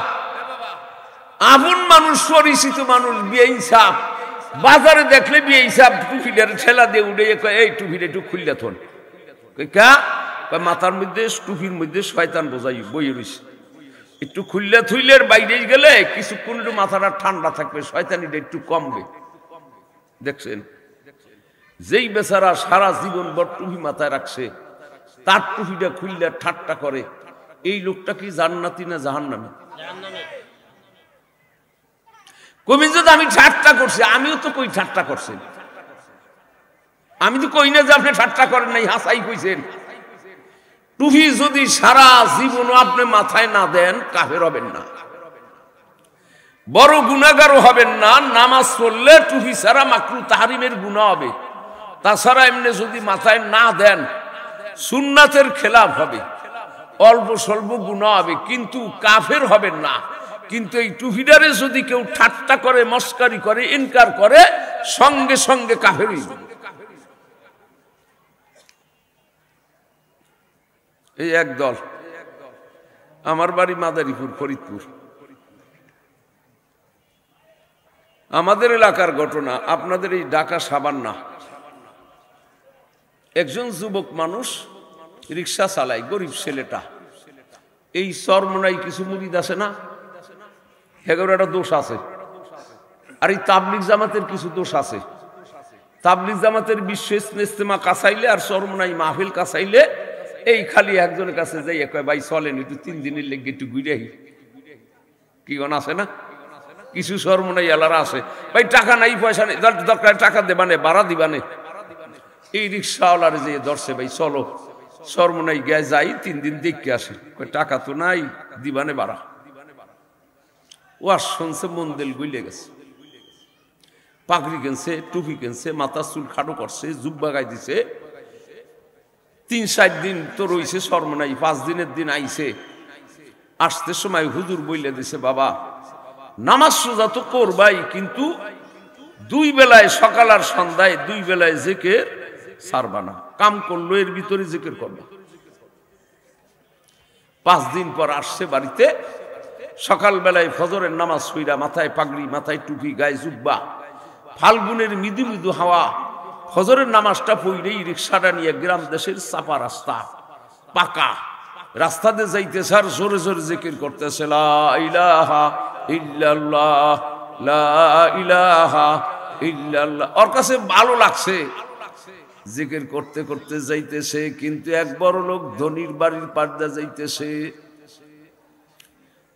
আপন মানুষ, পরিচিত মানুষ, বেইনসাফ, বাজারে দেখলে বেইনসাফ টুপিটার ঠেলা দিয়ে উঠে কয় এই টুপিটা একটু খুললে থন। কা মাথার মধ্যে টুপির মধ্যে শয়তান বোঝাই বই রইছে, একটু খুললে থুইলের বাইরে গেলে কিছুক্ষণ একটু মাথাটা ঠান্ডা থাকবে, শয়তানিটা একটু কমবে। দেখছেন, যেই বেচারা সারা জীবন ভর টুপি মাথায় রাখছে তার টুপিটা খুললে ঠাট্টা করে, এই লোকটা কি জান্নাতি না জাহান্নামী? কবি যদি আমি ঠাট্টা করছি, আমিও তো কই ঠাট্টা করছেন, আমি তো কই না যে আপনি ঠাট্টা করেন নাই, হাসাই কইছেন। টুপি যদি সারা জীবনও আপনি মাথায় না দেন, কাফের হবেন না, বড় গুনাহগারও হবেন না। নামাজ পড়লে টুপি ছাড়া মাকরু তাহরিমের গুনাহ হবে, তাছাড়া এমনি যদি মাথায় না দেন সুন্নাতের খেলাফ হবে, অল্প স্বল্প গুনাহ হবে, কিন্তু কাফের হবেন না। কিন্তু এই টুপিটারে যদি কেউ ঠাট্টা করে, মস্কারি করে, ইনকার করে, সঙ্গে সঙ্গে কাফের হইবে। এই একদল, আমার বাড়ি মাদারীপুর, ফরিদপুর, আমাদের এলাকার ঘটনা, আপনাদের এই ঢাকা সাবান্না। একজন যুবক মানুষ রিক্সা চালায়, গরিব ছেলেটা। এই চরমনাই কিছু মুরিদ আছে না, হেগের একটা দোষ আছে, আর এই তাবলিগ জামাতের কিছু দোষ আছে। তাবলিগ জামাতের বিশ্ব ইজতেমা কাছাইলে আর চরমনাই মাহফিল কাছাইলে এই খালি একজনের কাছে যাই কয় ভাই চলেন একটু 3 দিনের লেগে একটু ঘুরে আহি। কি গণ আছে না, কিছু চরমনাই এলারা আছে, ভাই টাকা নাই, পয়সা নেই, দরকার টাকা দেবানে, ভাড়া দিবানে। এই রিক্সাওয়ালারে যে ধরছে, ভাই চলো চরমনাই গে যাই, 3 দিন দেখে আসে। টাকা তো নাই, দিবানে ভাড়া। ও আর শুনছে, মন দিল গুলে গেছে, পাগড়ি কিনছে, টুপি কিনছে, মাথা চুল খাটো করছে, জুব্বা গাই দিছে। 3-4 দিন তো রইছে চরমনাই, 5 দিনের দিন আইছে। আসতে সময় হুজুর বইলে দিছে, বাবা নামাজ সোজা তো করবাই, কিন্তু 2 বেলায়, সকাল আর সন্ধ্যায় 2 বেলায় জিকির ছাড়বা না, কাম করলো এর ভিতরে জিকির করবা। 5 দিন পর আসছে বাড়িতে, সকাল বেলায় ফজরের নামাজ পড়া, মাথায় পাগড়ি, মাথায় টুপি, গায়ে জুব্বা, ফাল্গুনের মৃদু মৃদু হাওয়া, ফজরের নামাজটা পড়লেই রিক্সাটা নিয়ে গ্রাম দেশের চাপা রাস্তা, পাকা রাস্তা দিয়ে যাইতেছে, আর জোরে জোরে জিকির করতেছে, লা ইলাহা ইল্লাল্লাহ, লা ইলাহা ইল্লাল্লাহ। ওর কাছে ভালো লাগছে, জিকির করতে করতে যাইতেছে। কিন্তু এক বড় লোক ধনির বাড়ির পাড়দা যাইতেছে।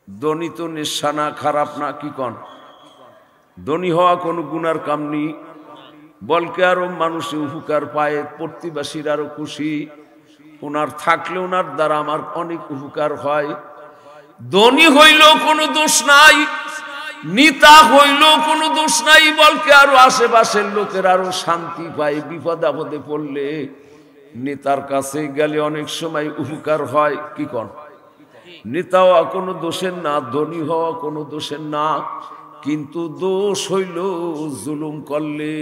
ধনী তো নিঃসানা, খারাপ না, কি কন? ধনী হওয়া কোনো গুনার কাম নেই, বলকে আরো মানুষে উপকার পায়, প্রতিবাসীর আরো খুশি, ওনার থাকলে ওনার দ্বারা আমার অনেক উপকার হয়। ধনী হইলেও কোনো দোষ নাই, নেতা হইলেও কোনো দোষ নাই, বলকে আরো আশেপাশের লোকের আরো শান্তি পায়। বিপদ আপদে পড়লে নেতার কাছে গেলে অনেক সময় উপকার হয়, কি কন? নেতা হওয়া কোনো দোষের না, ধনী হওয়া কোনো দোষের না, কিন্তু দোষ হইল জুলুম করলে।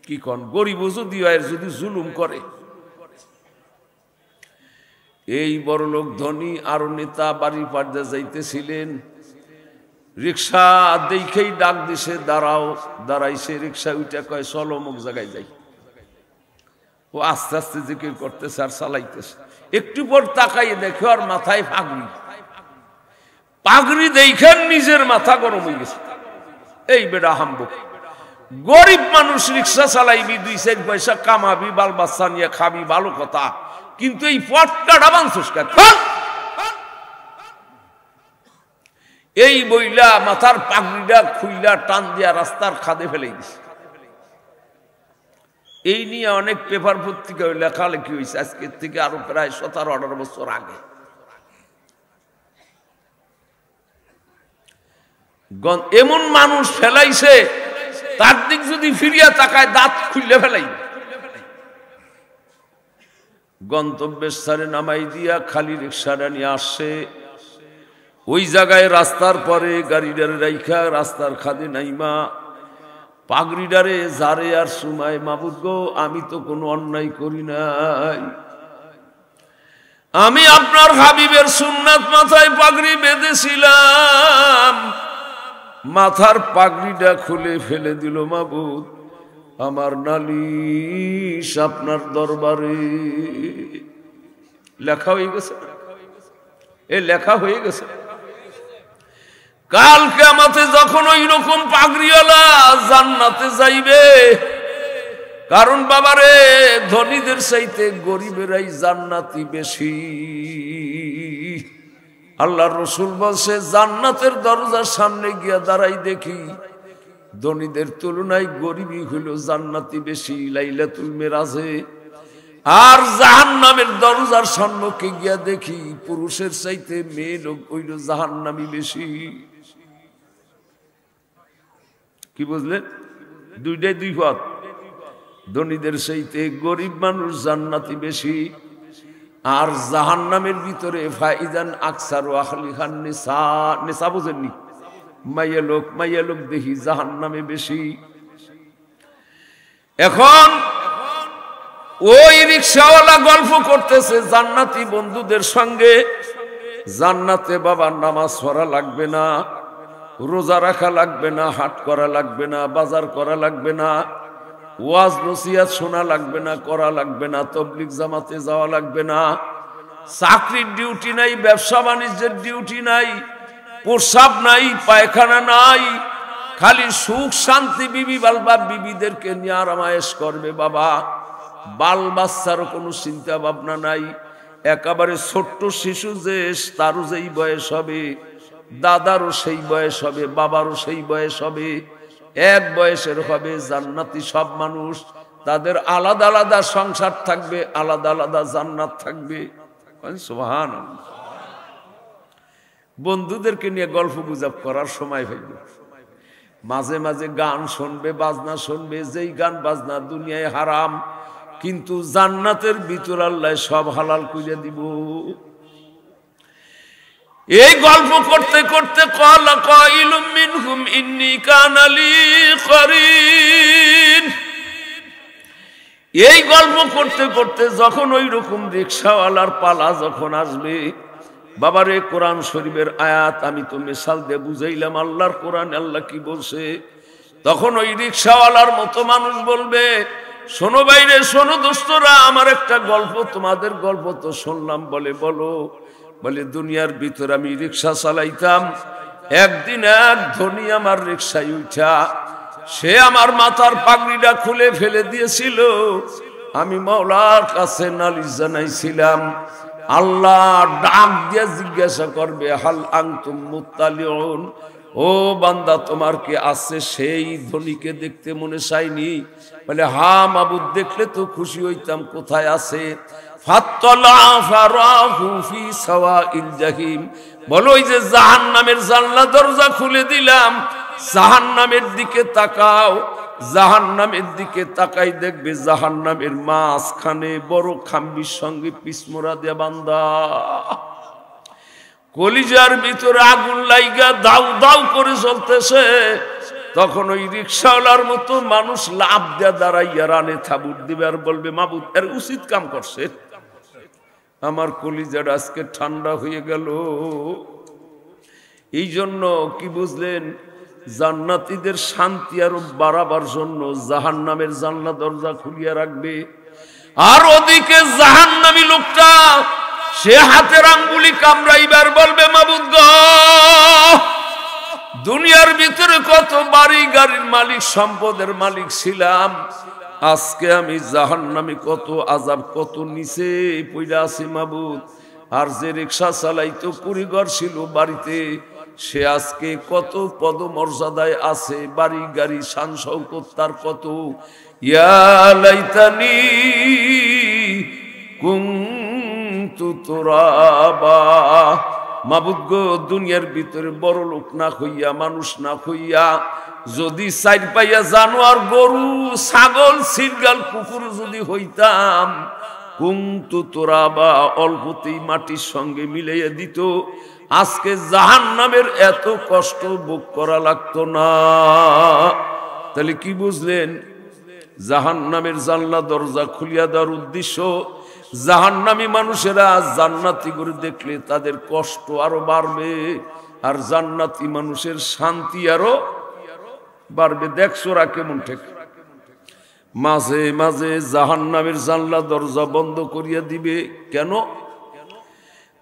কি কন? গরিব যদি হয়, যদি জুলুম করে। এই বড় লোক ধনী আরো নেতা বাড়ির পাড়ে যাইতেছিলেন, রিক্সা দেখেই ডাক দিছে, দাঁড়াও। দাঁড়াইছে, রিক্সা উঠে কয় চলো অমুক জায়গায় যাই। ও আস্তে আস্তে জিকির করতেছে আর চালাইতেছে। একটু পর তাকাইয়ে দেখে আর মাথায় পাগড়ি, পাগড়ি দেখেন নিজের মাথা গরম হয়ে গেছে। এই বেটা হাম্বুক, গরিব মানুষ, রিক্সা চালাইবি, 2-4 পয়সা কামাবি, বাল বাচ্চা নিয়ে খাবি, ভালো কথা, কিন্তু এই পটকাটা বাংশুস কা? এই বইলা মাথার পাগড়িটা খুইলা টান দিয়া রাস্তার খাদে ফেলে দিছে। এই নিয়ে অনেক পেপার পত্রিকায় লেখালেখি হয়েছে আজকের থেকে আরো প্রায় 17-18 বছর আগে। এমন মানুষ ফেলাইছে তার দিক যদি ফিরিয়া তাকায় দাঁত খুললে ফেলাই। গন্তব্যের স্থানে নামাই দিয়া খালি রিক্সাটা নিয়ে আসছে, ওই জায়গায় রাস্তার পরে গাড়িটারে রাইখা রাস্তার খাদে নাইমা পাগড়িডারে জারে আর সুমায়, মাবুদ গো আমি তো কোনো অন্যায় করি নাই, আমি আপনার হাবিবের সুন্নাত মাথায় পাগড়ি বেঁধেছিলাম, মাথার পাগড়িটা খুলে ফেলে দিল মাবুদ, আমার নালিশ আপনার দরবারে। লেখা হয়ে গেছে, এ লেখা হয়ে গেছে। কাল কিয়ামতে যখন ওই রকম পাগড়িওয়ালা জান্নাতে যাইবে, কারণ বাবারে ধনীদের চাইতে গরিবেরাই জান্নাতি বেশি। আল্লাহর রাসূল বলছে জান্নাতের দরজার সামনে গিয়া দাঁড়াই দেখি ধনীদের তুলনায় গরিবই হইল জান্নাতি বেশি লাইলাতুল মেরাজে। আর জাহান্নামের দরজার সম্মুখে গিয়া দেখি পুরুষের চাইতে মেয়ে লোক হইল জাহান্নামী বেশি। কি বুঝলেন? দুইটাই দুই পথ। ধনীদের চাইতে গরিব মানুষ জান্নাতি বেশি। আর জাহান্নামের ভিতরে ফাইজান আকসারু আহলিহান নিসা, নিসা বুঝেননি? মাইয়া লোক দেখি জাহান্নামে বেশি। এখন ওই রিকশাওয়ালা গল্প করতেছে জান্নাতি বন্ধুদের সঙ্গে, জান্নাতে বাবার নামাজ পড়া লাগবে না, রোজা রাখা লাগবে না, হাট করা লাগবে না, বাজার করা লাগবে না, ওয়াজ নসিহত শোনা লাগবে না, করা লাগবে না, তাবলীগ জামাতে যাওয়া লাগবে না, চাকরির ডিউটি নাই, ব্যবসা বাণিজ্যের ডিউটি নাই, প্রস্রাব নাই, পায়খানা নাই, খালি সুখ শান্তি বিবি বালবা বিবিদেরকে নিয়ে আরামায়েশ করবে বাবা। বাল বাচ্চারও কোনো চিন্তা ভাবনা নাই। একেবারে ছোট্ট শিশু যে তারও যেই বয়স হবে, দাদারও সেই বয়স হবে, বাবারও সেই বয়স হবে, এক বয়সের হবে। জান্নাতি সব মানুষ, তাদের আলাদা আলাদা সংসার থাকবে, আলাদা আলাদা জান্নাত থাকবে। সুবহানাল্লাহ। বন্ধুদেরকে নিয়ে গল্প গুজব করার সময় হইল, মাঝে মাঝে গান শুনবে, বাজনা শুনবে, যেই গান বাজনা দুনিয়ায় হারাম, কিন্তু জান্নাতের ভিতর আল্লাহ সব হালাল কইরা দিব। এই গল্প করতে করতে ক্বালা কাইলুম মিনহুম ইন্নী কানা লি করিন। এই গল্প করতে করতে যখন ওই রকম রিকশাওয়ালার পালা যখন আসবে, বাবারে কোরআন শরীফের আয়াত আমি তো মিশাল দিয়ে বুঝাইলাম, আল্লাহর কোরআন আল্লাহ কি বলছে, তখন ওই রিকশাওয়ালার মতো মানুষ বলবে, শোনো বাইরে, শোনো দোস্তরা, আমার একটা গল্প, তোমাদের গল্প তো শুনলাম। বলে বলো। বলে দুনিয়ার ভিতর আমি রিকশা চালাইতাম, একদিন এক ধনী আমার রিকশায় উঠা সে আমার মাথার পাগড়িটা খুলে ফেলে দিয়েছিল। আমি মাওলার কাছে নালিশ জানাইছিলাম, আল্লাহ ডাক দিয়ে জিজ্ঞাসা করবে হাল আনতুম মুত্তালিউন, ও বান্দা তোমার কি আছে সেই ধনীকে দেখতে মনে চাইনি? বলে হা মাবুদ, দেখলে তো খুশি হইতাম, কোথায় আছে? ফাত্তালা ফারাহু ফি সাওয়াইল জাহিম। বলো ওই যে জাহান্নামের জানলা দরজা খুলে দিলাম, জাহান্নামের দিকে তাকাও, জাহান্নামের দিকে তাকাই দেখবে জাহান্নামের মাঝখানে বড় খাম্বির সঙ্গে পিছমোড়া দেয়া বান্দা, কলিজার ভিতরে আগুন লাইগা দাউ দাউ করে চলতেছে। তখন ওই রিকশাওয়ালার মতো মানুষ লাভ দেয়া দাঁড়াইয়া রানে থাবুর দিবে আর বলবে, মাবুদ এর উচিত কাম করছে, আমার কলিজার আজকে ঠান্ডা হয়ে গেল। এই জন্য কি বুঝলেন, জান্নাতীদের শান্তি আরো বাড়াবার জন্য জাহান্নামের জানলা দরজা খুলিয়া রাখবে। আর ওদিকে জাহান্নামী লোকটা সে হাতের আঙ্গুলি কামড়াইবার বলবে, মাবুদ গো, দুনিয়ার ভিতরে কত বাড়ি গাড়ির মালিক, সম্পদের মালিক ছিলাম, আজকে আমি জাহান্নামী কত আযাব, কত নিচে পইড়া আছি মাবুদ। আর যে রিকশা চালাইতো কুড়িঘর ছিল বাড়িতে, সে আজকে কত পদমর্যাদায় আছে, বাড়ি গাড়ি শান শৌকত তার কত। ইয়া লাইতানি কুনতু তুরাবা, মাবুদ গো, দুনিয়ার ভিতরে বড় লোক না হইয়া, মানুষ না হইয়া, যদি চার পাইয়া জানোয়ার, গরু, ছাগল, সিরগাল, কুকুর যদি হইতাম, কুনতু তুরাবা, অল্পতেই মাটির সঙ্গে মিলাইয়া দিত, আজকে জাহান্নামের এত কষ্ট ভোগ করা লাগতো না। তাহলে কি বুঝলেন? জাহান্নামের জানলা দরজা খুলিয়া দেওয়ার উদ্দেশ্য, জাহান্নামী মানুষেরা জান্নাতি করে দেখলে তাদের কষ্ট আরো বাড়বে, আর জান্নাতি মানুষের শান্তি আরো বাড়বে। দেখছো রা কেমন ঠিক। মাঝে মাঝে জাহান্নামের জানলা দরজা বন্ধ করিয়া দিবে। কেন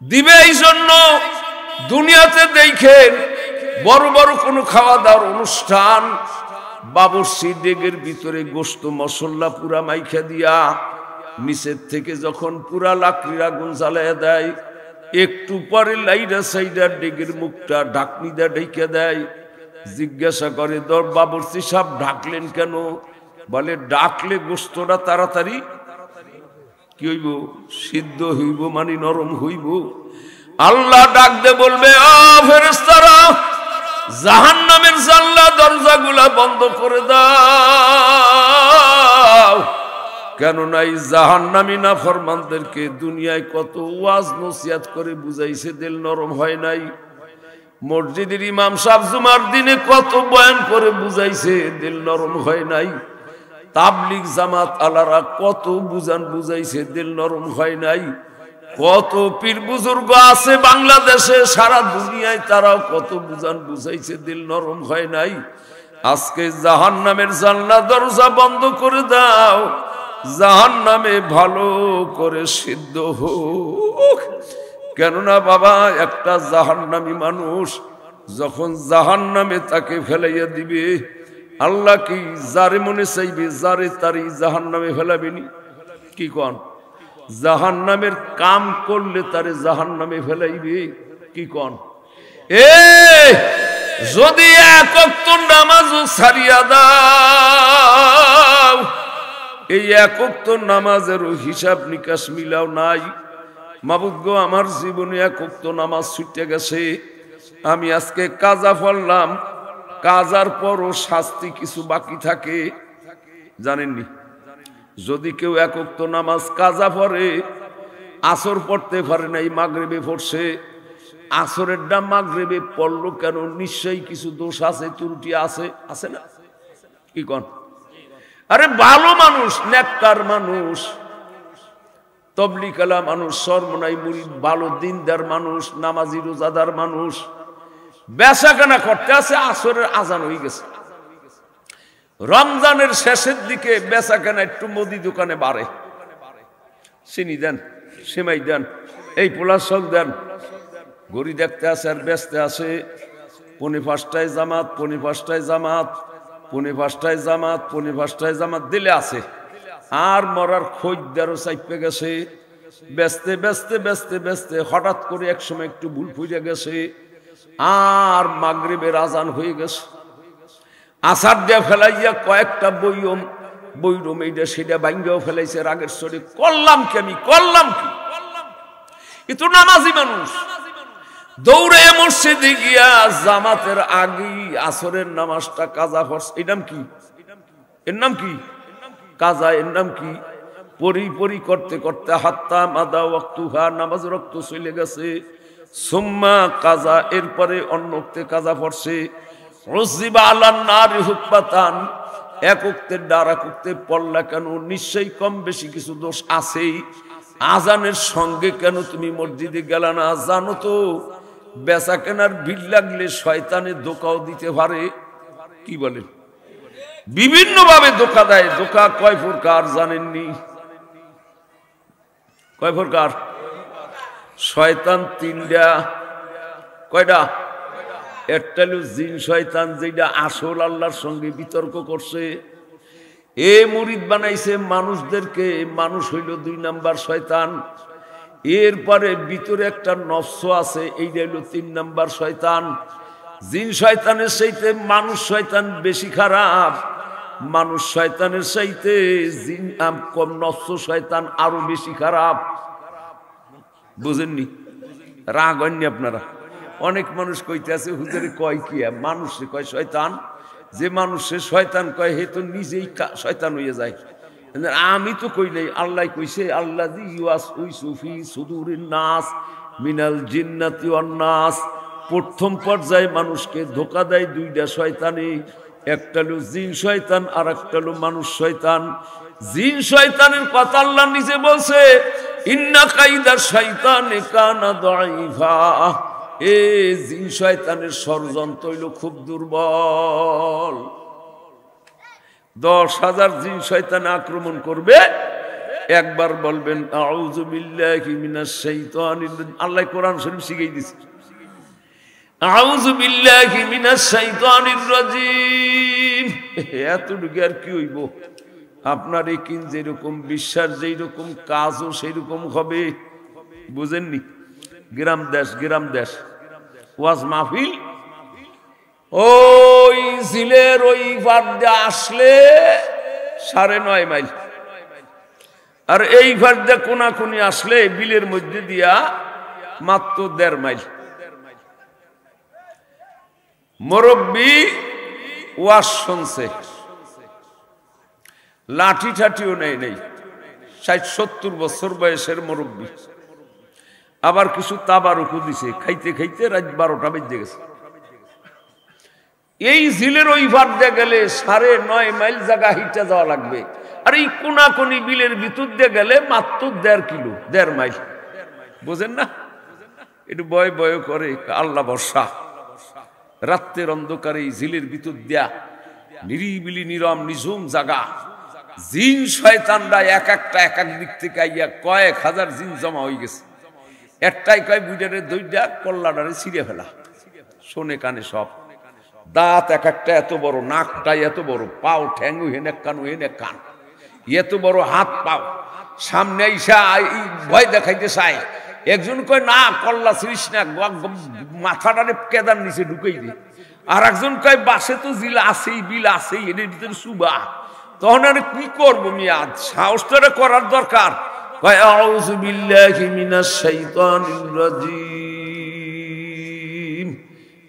দিবে? এই জন্য দুনিয়াতে দেখেন বড় বড় কোনো খাওয়া দাওয়ার অনুষ্ঠান, বাবুর্চি ডেগের ভিতরে গোস্ত মশলা পুরা মাইখা দিয়া নিচের থেকে যখন পুরা লাকড়ির আগুন জ্বালাইয়া দেয়, একটু পরে লাইডা সাইডা ডেগের মুখটা ঢাকনি দিয়ে ঢেকে দেয়। জিজ্ঞাসা করে, বাবুর্চি সাহেব ঢাকলেন কেন? বলে, ডাকলে গোস্তটা তাড়াতাড়ি কি হইব? সিদ্ধ হইব, মানে নরম হইব। আল্লাহ ডাক দে বলবে, ও ফেরেশতারা, জাহান্নামের জানলা দরজাগুলা বন্ধ করে দাও। কেননা এই জাহান্নামী নাফরমানদেরকে দুনিয়ায় কত ওয়াজ নসিহত করে বুঝাইছে, দিল নরম হয় নাই। মসজিদের ইমাম সাহেব জুমার দিনে কত বয়ান করে বুঝাইছে, দিল নরম হয় নাই। তাবলিগ জামাত আলারা কত বুঝান বুঝাইছে, দিল নরম হয় নাই। কত পীর বুজুর্গ আছে বাংলাদেশে, সারা দুনিয়ায়, তারাও কত বুঝান বুঝাইছে, দিল নরম হয় নাই। আজকে জাহান্নামের জানলা দরজা বন্ধ করে দাও, জাহান্নামে ভালো করে সিদ্ধ হোক। কেননা বাবা, একটা জাহান্নামী মানুষ যখন জাহান্নামে তাকে ফেলাইয়া দিবে, আল্লাহ কি যারে মনে চাইবে যারে তারই জাহান্নামে ফেলাবেনি? কি কন? জাহান্নামের কাম করলে তারে জাহান্নামে ফেলাইবে। কি কন? যদি এক ওয়াক্ত নামাজও ছাড়িয়া দাও, এই এক ওয়াক্ত নামাজেরও হিসাব নিকাশ মিলাও নাই। মাবুদ গো, আমার জীবনে এক ওয়াক্ত নামাজ ছুটে গেছে, আমি আজকে কাজা পড়লাম, কাজার পরও শাস্তি কিছু বাকি থাকে, জানেননি? যদি কেউ এক ওয়াক্ত নামাজ কাজা পড়ে, আসর পড়তে পারে নাই, মাগরিবে পড়ছে, আসরের ডাম মাগরিবে পড়লো কেন? নিশ্চয়ই কিছু দোষ আছে, ত্রুটি আছে, আছে না? কি কন? আরে ভালো মানুষ, নেককার মানুষ, তবলিকালা মানুষ, সরমনাই মুরিদ, ভালো দিনদার মানুষ, নামাজি রোজাদার মানুষ, বেচাকেনা করতে আছে, আসরের আজান হয়ে গেছে। রমজানের শেষের দিকে বেচাকেনা একটু মুদি দোকানে বাড়ে, চিনি দেন, সেমাই দেন, এই পোলার শখ দেন, ঘড়ি দেখতে আসে আর বেচতে আসে। ৫:৫টায় জামাত, ৫:৫টায় জামাত, ৫:৫টায় জামাত, ৫:৫টায় জামাত দিলে আছে। আর মরার খোঁজদারও চাইপে গেছে। বেচতে বেচতে বেচতে বেচতে হঠাৎ করে এক সময় একটু ভুল ফুটে গেছে, আর মাগরিবের আজান হয়ে গেছে। আসার দিয়ে ফেলাইয়া কয়েকটা বইরম এইটা সেটা ভাঙ্গেও ফেলাইছে রাগের সরে। করলাম কি আমি, করলাম কি? এ তো নামাজি মানুষ। দৌড়ে মসজিদে গিয়া জামাতের আগেই আসরের নামাজটা কাজা পড়ছে। এর নাম কি? এর নাম কি? কাজা। এর নাম কি? পরি করতে করতে হাত্তা মাদা ওয়াক্তুহা, নামাজ রক্ত চলে গেছে। সুম্মা কাজা, এরপরে অন্যক্তে কাজা পড়ছে। রসিবা আলান নারি হুকবাতান, এক উক্তের দ্বারা উক্তে পড়লা কেন? নিশ্চয়ই কম বেশি কিছু দোষ আছেই। আজানের সঙ্গে কেন তুমি মসজিদে গেলা না? জানো তো বেচা কেনার ভিড় লাগলে শয়তানে ধোকাও দিতে পারে। কি বলেন? বিভিন্ন ভাবে ধোকা দেয়। ধোকা কয় প্রকার জানেননি? কয় প্রকার? শয়তান তিনটা। কয়টা? একটা হলো জিন শয়তান, যেটা আসল আল্লাহর সঙ্গে বিতর্ক করছে। এ মুরিদ বানাইছে মানুষদেরকে, মানুষ হইল ২ নাম্বার শয়তান। এরপরে ভিতরে একটা নফস আছে, এইটা হইল ৩ নাম্বার শয়তান। জিন শয়তানের চাইতে মানুষ শয়তান বেশি খারাপ, মানুষ শয়তানের চাইতে জিন কম নফস শয়তান আরো বেশি খারাপ। বুঝেননি? রাগ হননি আপনারা? অনেক মানুষ কইতে আছে হুজুরে কয় কি মানুষে কয় শয়তান, যে মানুষে শয়তান কয় হে তো নিজেই শয়তান হয়ে যায়। আমি তো কই নাই, আল্লাহ কইছে আল্লাযী ইউওয়াসউইসু ফি সুদুরিন নাস মিনাল জিন্নাতি ওয়ান নাস। প্রথম পর্যায়ে মানুষকে ধোঁকা দেয় দুইটা শয়তানি, একটা হলো জিন শয়তান আর একটা হলো মানুষ শয়তান। জিন শয়তানের কথা আল্লাহ নিজে বলছে ইন্না কাইদা শাইতানি কানা দাঈফা। এ জিন শয়তানের ষড়যন্ত্র হইল খুব দুর্বল। 10,000 জিন শয়তান আক্রমণ করবে, একবার বলবেন আউযু বিল্লাহি মিনাশ শাইতানির রাজিম। আল্লাহ কোরআন শরীফ শিখিয়ে দিয়েছে আউযু বিল্লাহি মিনাশ শাইতানির রাজিম। এতটুকু আর কি হইব? আপনার একিন যেরকম, বিশ্বাস যেরকম, কাজও সেই রকম হবে। বুঝেননি? গ্রাম দেশ ওয়াজ মাহফিল ওই জিলের ওই ফার্দে আসলে 9.5 মাইল, আর এই ফার্দে কোনাকুনি আসলে বিলের মধ্যে দিয়া মাত্র 1.5 মাইল। মুরব্বি ওয়াজ শুনছে, লাঠি ঠাঠিও নেই, 60-70 বছর বয়সের মুরব্বি। আবার কিছু তাবারুকু দিছে, খাইতে খাইতে রাত 12টা বেজে গেছে। এই ঝিলের ওই ফার্দে গেলে 9.5 মাইল জায়গা হিটা যাওয়া লাগবে, আর এই কোনাকুনি বিলের ভিতর দিয়ে গেলে মাত্র 1.5 মাইল। বোঝেন না? একটু বয় করে আল্লাহ ভরসা। রাত্রের অন্ধকারে এই ঝিলের ভিতর দিয়া নিরিবিলি নিরম নিঝুম জায়গা, জিন শয়তানরা এক এক দিক থেকে আইয়া কয়েক হাজার জিন জমা হয়ে গেছে। একটাই কয় বুইডারে দইটা কল্লাডারে ছিঁড়ে ফেলা, শোনে কানে সব। দাঁত এক একটা এত বড়, নাকটাই এত বড়, পাও ঠ্যাং হেন এক কান, এত বড় হাত পাও। সামনে আইসা ভয় দেখাইতে চায়। একজন কয় না কল্লা ছিড়িস না, মাথাটারে কেদার নিচে ঢুকাই দে। আর একজন কয় বাসে তো জিল আছেই, বিল আছেই, এদের ভিতরে সুবা। তখন আর কি করবো মিয়া, সাহসটা করার দরকার। কয় আউযু বিল্লাহি মিনাশ শাইতানির রাজিম।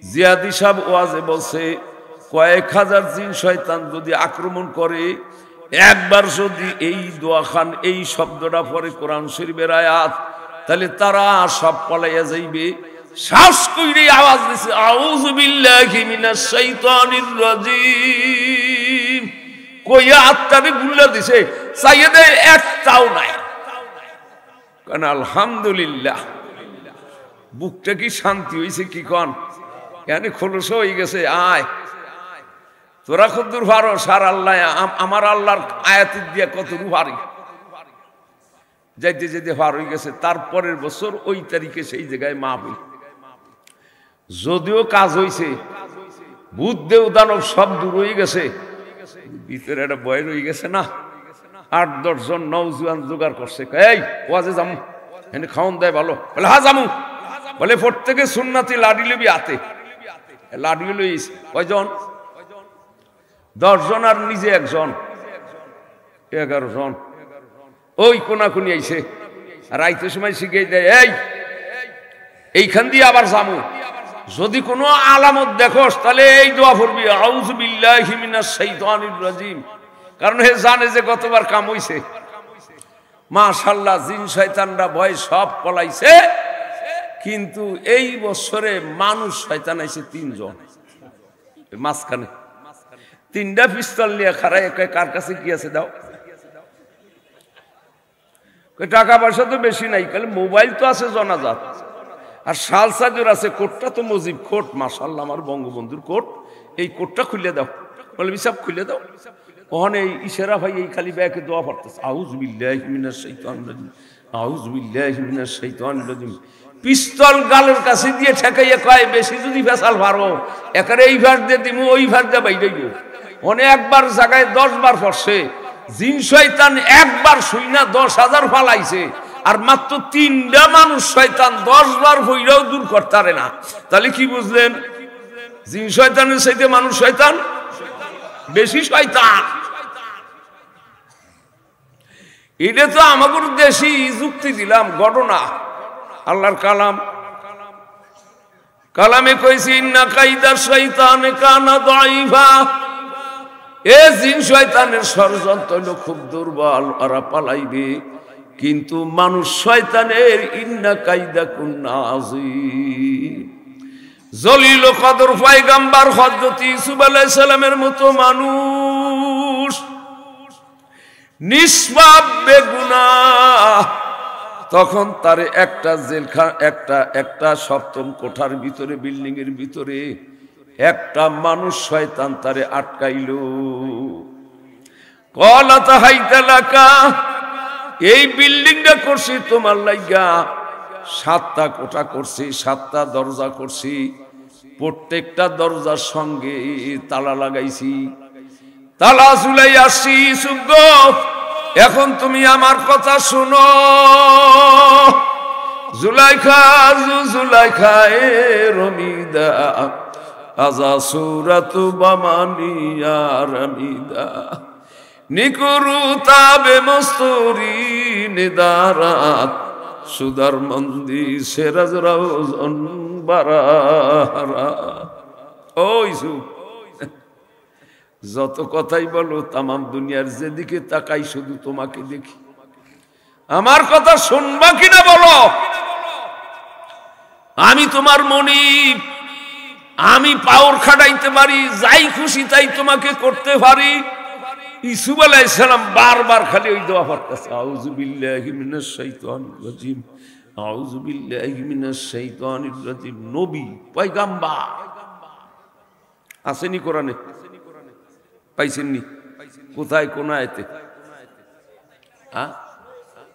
জিয়াদি সাহেব ওয়াজে বলছে কয়েক হাজার জিন শয়তান যদি আক্রমণ করে, একবার যদি এই দোয়া খান, এই শব্দটা পরে কোরআন শরীফের আয়াত, তাহলে তারা সব পলাইয়া যাইবে। শ্বাস কইরে আওয়াজ দিছে আউযু বিল্লাহি মিনাশ শাইতানির রাজিম। কইয়া আত্মারে গুল্লা দিছে, চাইয়ে দেয় একটাও নাই। কারণ আলহামদুলিল্লাহ, বুকটা কি শান্তি হয়েছে কি কন? এখানে খোলস হয়ে গেছে। আয় তোরা কত দূর পারো? সার আল্লাহ আমার আল্লাহর আয়াতের দিয়া কত দূর পারি। যাইতে যেতে পার হয়ে গেছে। তারপরের বছর ওই তারিখে সেই জায়গায় মাহফিল। যদিও কাজ হয়েছে, ভূত দেব দানব সব দূর হয়ে গেছে, ভিতরে একটা ভয় রয়ে গেছে না। 8-10 জন নওজোয়ান জোগাড় করছে, এই ওয়াজে যামু, এনে খাওন দেয় ভালো। বলে হ্যাঁ যামু। বলে প্রত্যেকে সুন্নাতি লাডি লবি হাতে। লাডি লইস কয়জন? 10 জন, আর নিজে একজন, 11 জন। ওই কোনাকুনি আইছে, আর আইতে সময় শিখিয়ে দেয় এইখান দিয়ে আবার যামু, যদি কোনো আলামত দেখোস তাহলে এই দোয়া পড়বি আউযু বিল্লাহি মিনাশ শাইতানির রাজিম। কারণ হে জানে যে গতবার কাম হইছে। মাশাআল্লাহ, জিন শয়তানরা ভয় সব পলাইছে, কিন্তু এই বছরে মানুষ শয়তান আইছে 3 জন। মাঝখানে 3টা পিস্তল নিয়ে খাড়ায়, কার কাছে কি আছে দাও। টাকা পয়সা তো বেশি নাই, কালে মোবাইল তো আছে জনাজাত, আর শাল চাদর আছে। কোটটা তো মুজিব কোট, মাশাআল্লাহ আমার বঙ্গবন্ধুর কোট। এই কোটটা খুলে দাও। বলবি সব খুলে দাও। ওখানে ইশারা ভাই এই খালি ব্যাকে দোয়া পড়তেছে আউযু বিল্লাহি মিনাশ শাইতানির রাজিম, আউযু বিল্লাহি মিনাশ শাইতানির রাজিম। পিস্তল গালের কাছে দিয়ে ঠেকাইয়া কয় বেশি যদি ফেসাল পারো একারে এই ভার দিয়ে দিমু, ওই ভার দিয়ে বাইরে গো। অনেক একবার জায়গায় 10 বার পড়ছে। জিন শয়তান একবার শুই না 10,000 ফালাইছে, আর মাত্র 3টা মানুষ শয়তান 10 বার হইলেও দূর করতে পারে না। তাহলে কি বুঝলেন? জিন শয়তানের চাইতে মানুষ শয়তান বেশি শয়তান। এটা তো আমাদের দেশি যুক্তি দিলাম, ঘটনা আল্লাহর কালাম। কালামে কইছি ইন্না কাইদা শয়তানে কানা দাইফা, এ জিন শয়তানের ষড়যন্ত্র হলো খুব দুর্বল, ওরা পালাইবে। কিন্তু মানুষ শয়তানের ইন্না কাইদা কুন্না আযীম। জলিল কদর পয়গম্বর হযরত ইউসুফ আলাইহিস সালামের মতো মানুষ নিষ্পাপ বেগুনাহ, তখন তার একটা একটা সপ্তম কোঠার ভিতরে, বিল্ডিং এর ভিতরে একটা মানুষ শয়তান তারে আটকাইল। কলা তাহাইতা লাকা, এই বিল্ডিংটা করছি তোমার লাইগা, 7টা কোঠা করছি, 7টা দরজা করছি, প্রত্যেকটা দরজার সঙ্গে তালা লাগাইছি, তালা ঝুলাই আসছি। ইউসুফ গো, এখন তুমি আমার কথা শোনো। জুলাইখা জুলাইখা এ রমিদা আজা সুরাতু বামানিয়া রমিদা নিকুরু তাবে মস্তুরি নিদারাত সুদার মন্দি সেরাজ রাউজন বারারা। ও ইউসুফ, যত কথাই বলো, তামাম দুনিয়ার যেদিকে তাকাই শুধু তোমাকে দেখি, আমার কথা শুনবা কিনা বলো? আমি তোমার মনিব, আমি পাওয়ার খাটাইতে পারি, যাই খুশি তাই তোমাকে করতে পারি। ইউসুফ আলাইহিস সালাম বারবার খালি ওই দোয়া পড়তেছে, আউযু বিল্লাহি মিনাশ শাইতানির রাজিম, আউযু বিল্লাহি মিনাশ শাইতানির রাজিম। নবী পয়গম্বর আসেনি কোরআনে? পাইছেননি? কোথায়, কোন আয়াতে?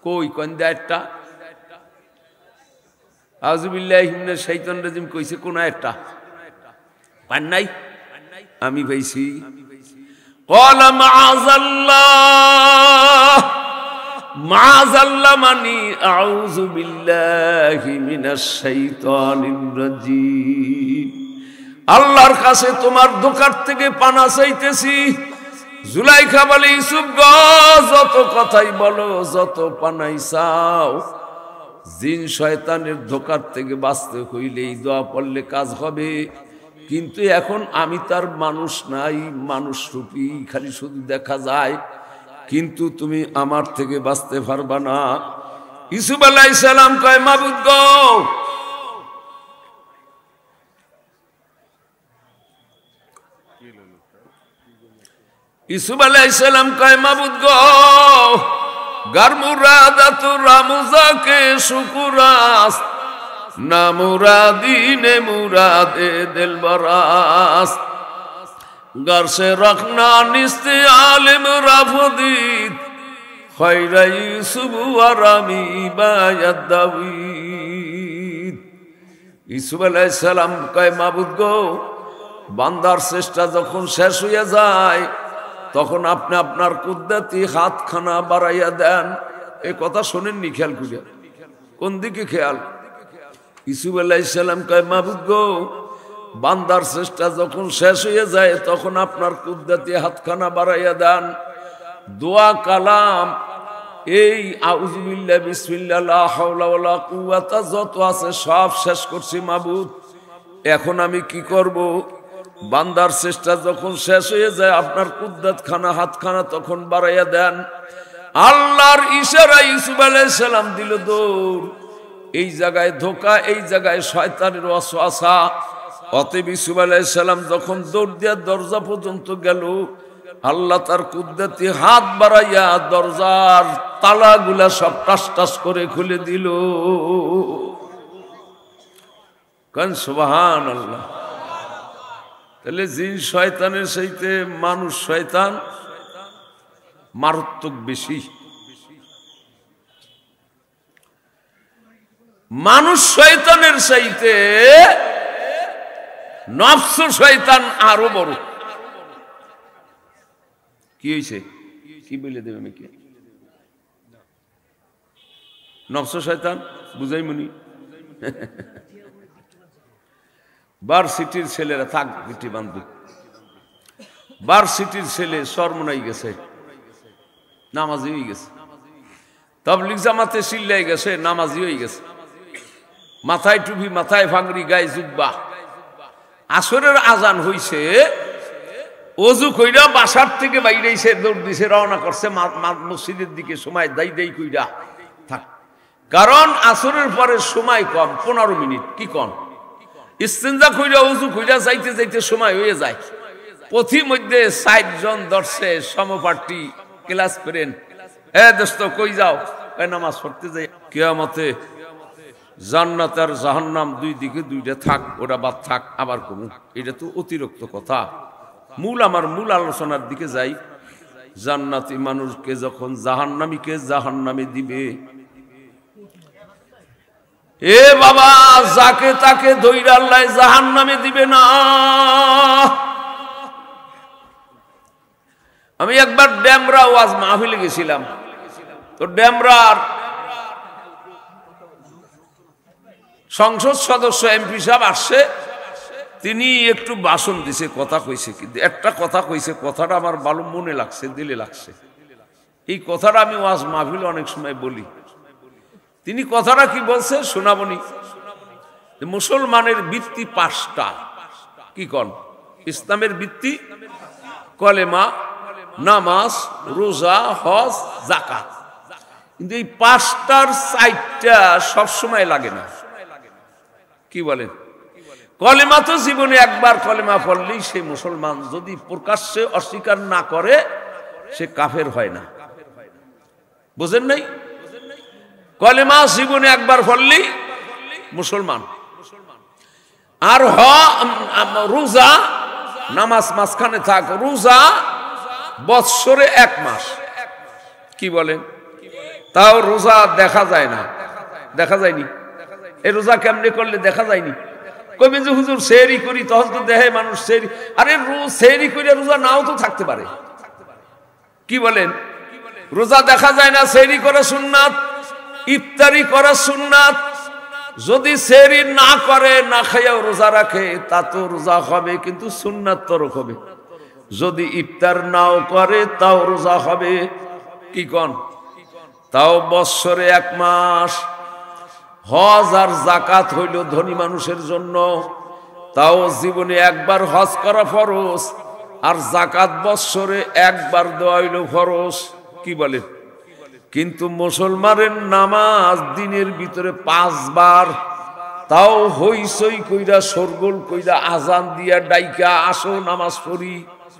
কই কোন আয়াতটা আউযু বিল্লাহি মিনাশ শাইতানির রাজিম কইছে? কোন আয়াতটা পান নাই? আমি পাইছি। ক্বালা মাআযাল্লাহ, মাআযাল্লাহ মানি আউযু বিল্লাহি মিনাশ শাইতানির রাজিম। আল্লাহর কাছে তোমার দোকার থেকে পানা চাইতেছি। জুলাইখা বলে, ইউসুফ গো, যত কথাই বলো, যত পানাই চাও, জিন শয়তানের ধোকার থেকে বাঁচতে হইলে এই দোয়া পড়লে কাজ হবে। কিন্তু এখন আমি তার মানুষ নাই, মানুষ রূপী, খালি শুধু দেখা যায়, কিন্তু তুমি আমার থেকে বাঁচতে পারবা না। ইউসুফ আলাইহিস সালাম কয়, মাবুদ গো, ইউসুফ আলাইহিস সালাম কয়, মাবুদ গো, গার মুরাদাতু রামুজাকে শুকুরাস, না মুরাদিনে মুরাদে দিলবরাস, গার সে রখনা নিস্তে আলিম রাফদিদ, খয়রা ইউসুফ ওয়ারামি বায়াদাবিদ। ইউসুফ আলাইহিস সালাম কয়, মাবুদ গো, বান্দার চেষ্টা যখন শেষ হয়ে যায়, তখন আপনি আপনার কুদরতি হাতখানা বাড়াইয়া দেন। এই কথা শোনেননি? খেয়াল করিয়া, কোন দিকে খেয়াল? ইউসুফ আলাইহিস সালাম কয়, মাবুদ গো, বান্দার চেষ্টা যখন শেষ হয়ে যায়, তখন আপনার কুদরতি হাতখানা বাড়াইয়া দেন। দোয়া কালাম এই আউযু বিল্লাহি বিসমিল্লাহ লা হাওলা ওয়ালা কুওয়াতা যত আছে সব শেষ করছি মাবুদ। এখন আমি কি করব? বান্দার চেষ্টা যখন শেষ হয়ে যায়, আপনার কুদরত খানা হাতখানা তখন বাড়াইয়া দেন। আল্লাহর ইশারা ইউসুফ আলাইহিস সালাম দিল দৌড়। এই জায়গায় ধোকা, এই জায়গায় শয়তানের ওয়াসওয়াসা। অতএব ইউসুফ আলাইহিস সালাম যখন দৌড় দিয়া দরজা পর্যন্ত গেল, আল্লাহ তার কুদরতি হাত বাড়াইয়া দরজার তালাগুলা সব টাস টাস করে খুলে দিল। কান সুবহানাল্লাহ। তাহলে জিন শয়তানের চাইতে মানুষ শয়তান মারাত্মক বেশি। মানুষ শয়তানের চাইতে নফস শয়তান আরো বড়। কি হয়েছে? কি বলে দেবে আমাকে? নফস শয়তান বুঝাই মনি। ভার্সিটির ছেলেরা থাক বিটি বান্ধব, ভার্সিটির ছেলে সরমনাই গেছে, নামাজি হয়ে গেছে, তাবলিগ জামাতে চিল্লাই গেছে, নামাজি হয়ে গেছে, মাথায় টুপি, মাথায় ফাংরি, গায়ে জুব্বা। আসরের আজান হইছে, অজু কইরা বাসার থেকে বাইরেছে, দৌড় দিছে, রওনা করছে মসজিদের দিকে, সময় দাই দেই কইরা থাক। কারণ আসরের পরে সময় কম, 15 মিনিট, কি কম ইস্তেঞ্জা কইরা অজু কইরা যাইতে যাইতে সময় হয়ে যায়। পথি মধ্যে 60 জন ধরছে সমপাঠী ক্লাস ফ্রেন্ড, দোস্ত কই যাও? নামাজ পড়তে যাই। কিয়ামতে জান্নাত আর জাহান্নাম দুই দিকে দুইটা থাক, ওরা বাদ থাক, আবার কমু, এটা তো অতিরিক্ত কথা। আমার মূল আলোচনার দিকে যাই। জান্নাতি মানুষকে যখন জাহান্নামীকে জাহান্নামে দিবে, এ বাবা, যাকে তাকে দইরা আল্লাহ জাহান্নামে দিবে না। আমি একবার ড্যামরা ওয়াজ মাহফিলে গেছিলাম, তো ড্যামরার সংসদ সদস্য এমপি সাহেব আসছে, তিনি একটু ভাষণ দিছে, কথা কইছে, কিন্তু একটা কথা কইছে, কথাটা আমার ভালো মনে লাগছে, দিলে লাগছে। এই কথাটা আমি ওয়াজ মাহফিলে অনেক সময় বলি। তিনি কথাটা কি বলছে শোনাবনি। মুসলমানের ভিত্তি 5টা, কি কন? ইসলামের ভিত্তি কলেমা, নামাজ, রোজা, হজ, যাকাত। কিন্তু এই 5টার 4টা সবসময় লাগে না। কি বলেন? কলেমা তো জীবনে একবার কলেমা পড়লেই সে মুসলমান, যদি প্রকাশ্যে অস্বীকার না করে সে কাফের হয় না। বুঝেন নাই? কলেমা জীবনে একবার পড়লেই মুসলমান। আর রোজা, নামাজ মাঝখানে থাক, রোজা বৎসরে 1 মাস। কি বলেন? তাও রোজা দেখা যায় না, দেখা যায়নি। এই রোজা কেমনে করলে দেখা যায়নি? কইবেন যে হুজুর সেহরি করি, তখন তো দেখে মানুষ সেহরি। আরে সেহরি করে রোজা নাও তো থাকতে পারে। কি বলেন? রোজা দেখা যায় না, সেহরি করা সুন্নাত, ইফতারি করা সুন্নাত। যদি সেহরি না করে, না খাইয়াও রোজা রাখে, তা তো রোজা হবে, কিন্তু সুন্নাত তরক হবে। যদি ইফতার নাও করে, তাও রোজা হবে। কি কন? তাও বৎসরে 1 মাস। হজ আর যাকাত হইল ধনী মানুষের জন্য, তাও জীবনে একবার হজ করা ফরজ, আর যাকাত বৎসরে একবার দেওয়া হইল ফরজ। কি বলে? কিন্তু মুসলমানের নামাজ দিনের ভিতরে 5 বার, তাও হইচই কইরা, শোরগোল কইরা, আজান দিয়া ডাইকা আসো নামাজ পড়ি।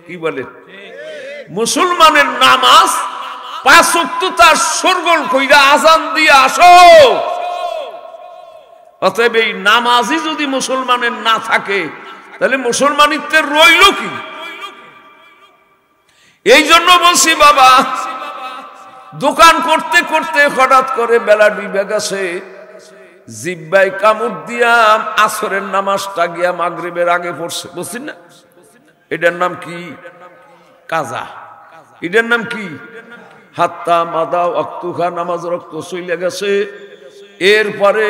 কি বলে? মুসলমানের নামাজ 5 ওয়াক্ত, তার শোরগোল কইরা আজান দিয়া আসো। অতএব এই নামাজই যদি মুসলমানের না থাকে, তাহলে মুসলমানিত্বের রইল কি? এই জন্য বলছি বাবা, দোকান করতে করতে হঠাৎ করে বেলা 2 বেজে গেছে, জিব্বায় কামড় দিয়া আসরের নামাজটা গিয়া মাগরিবের আগে পড়ছে। বুঝছেন না? এটার নাম কি? কাজা। এটার নাম কি? হাত্তা মাদা ওয়াক্তুহা, নামাজ রক্ত চলে গেছে। এরপরে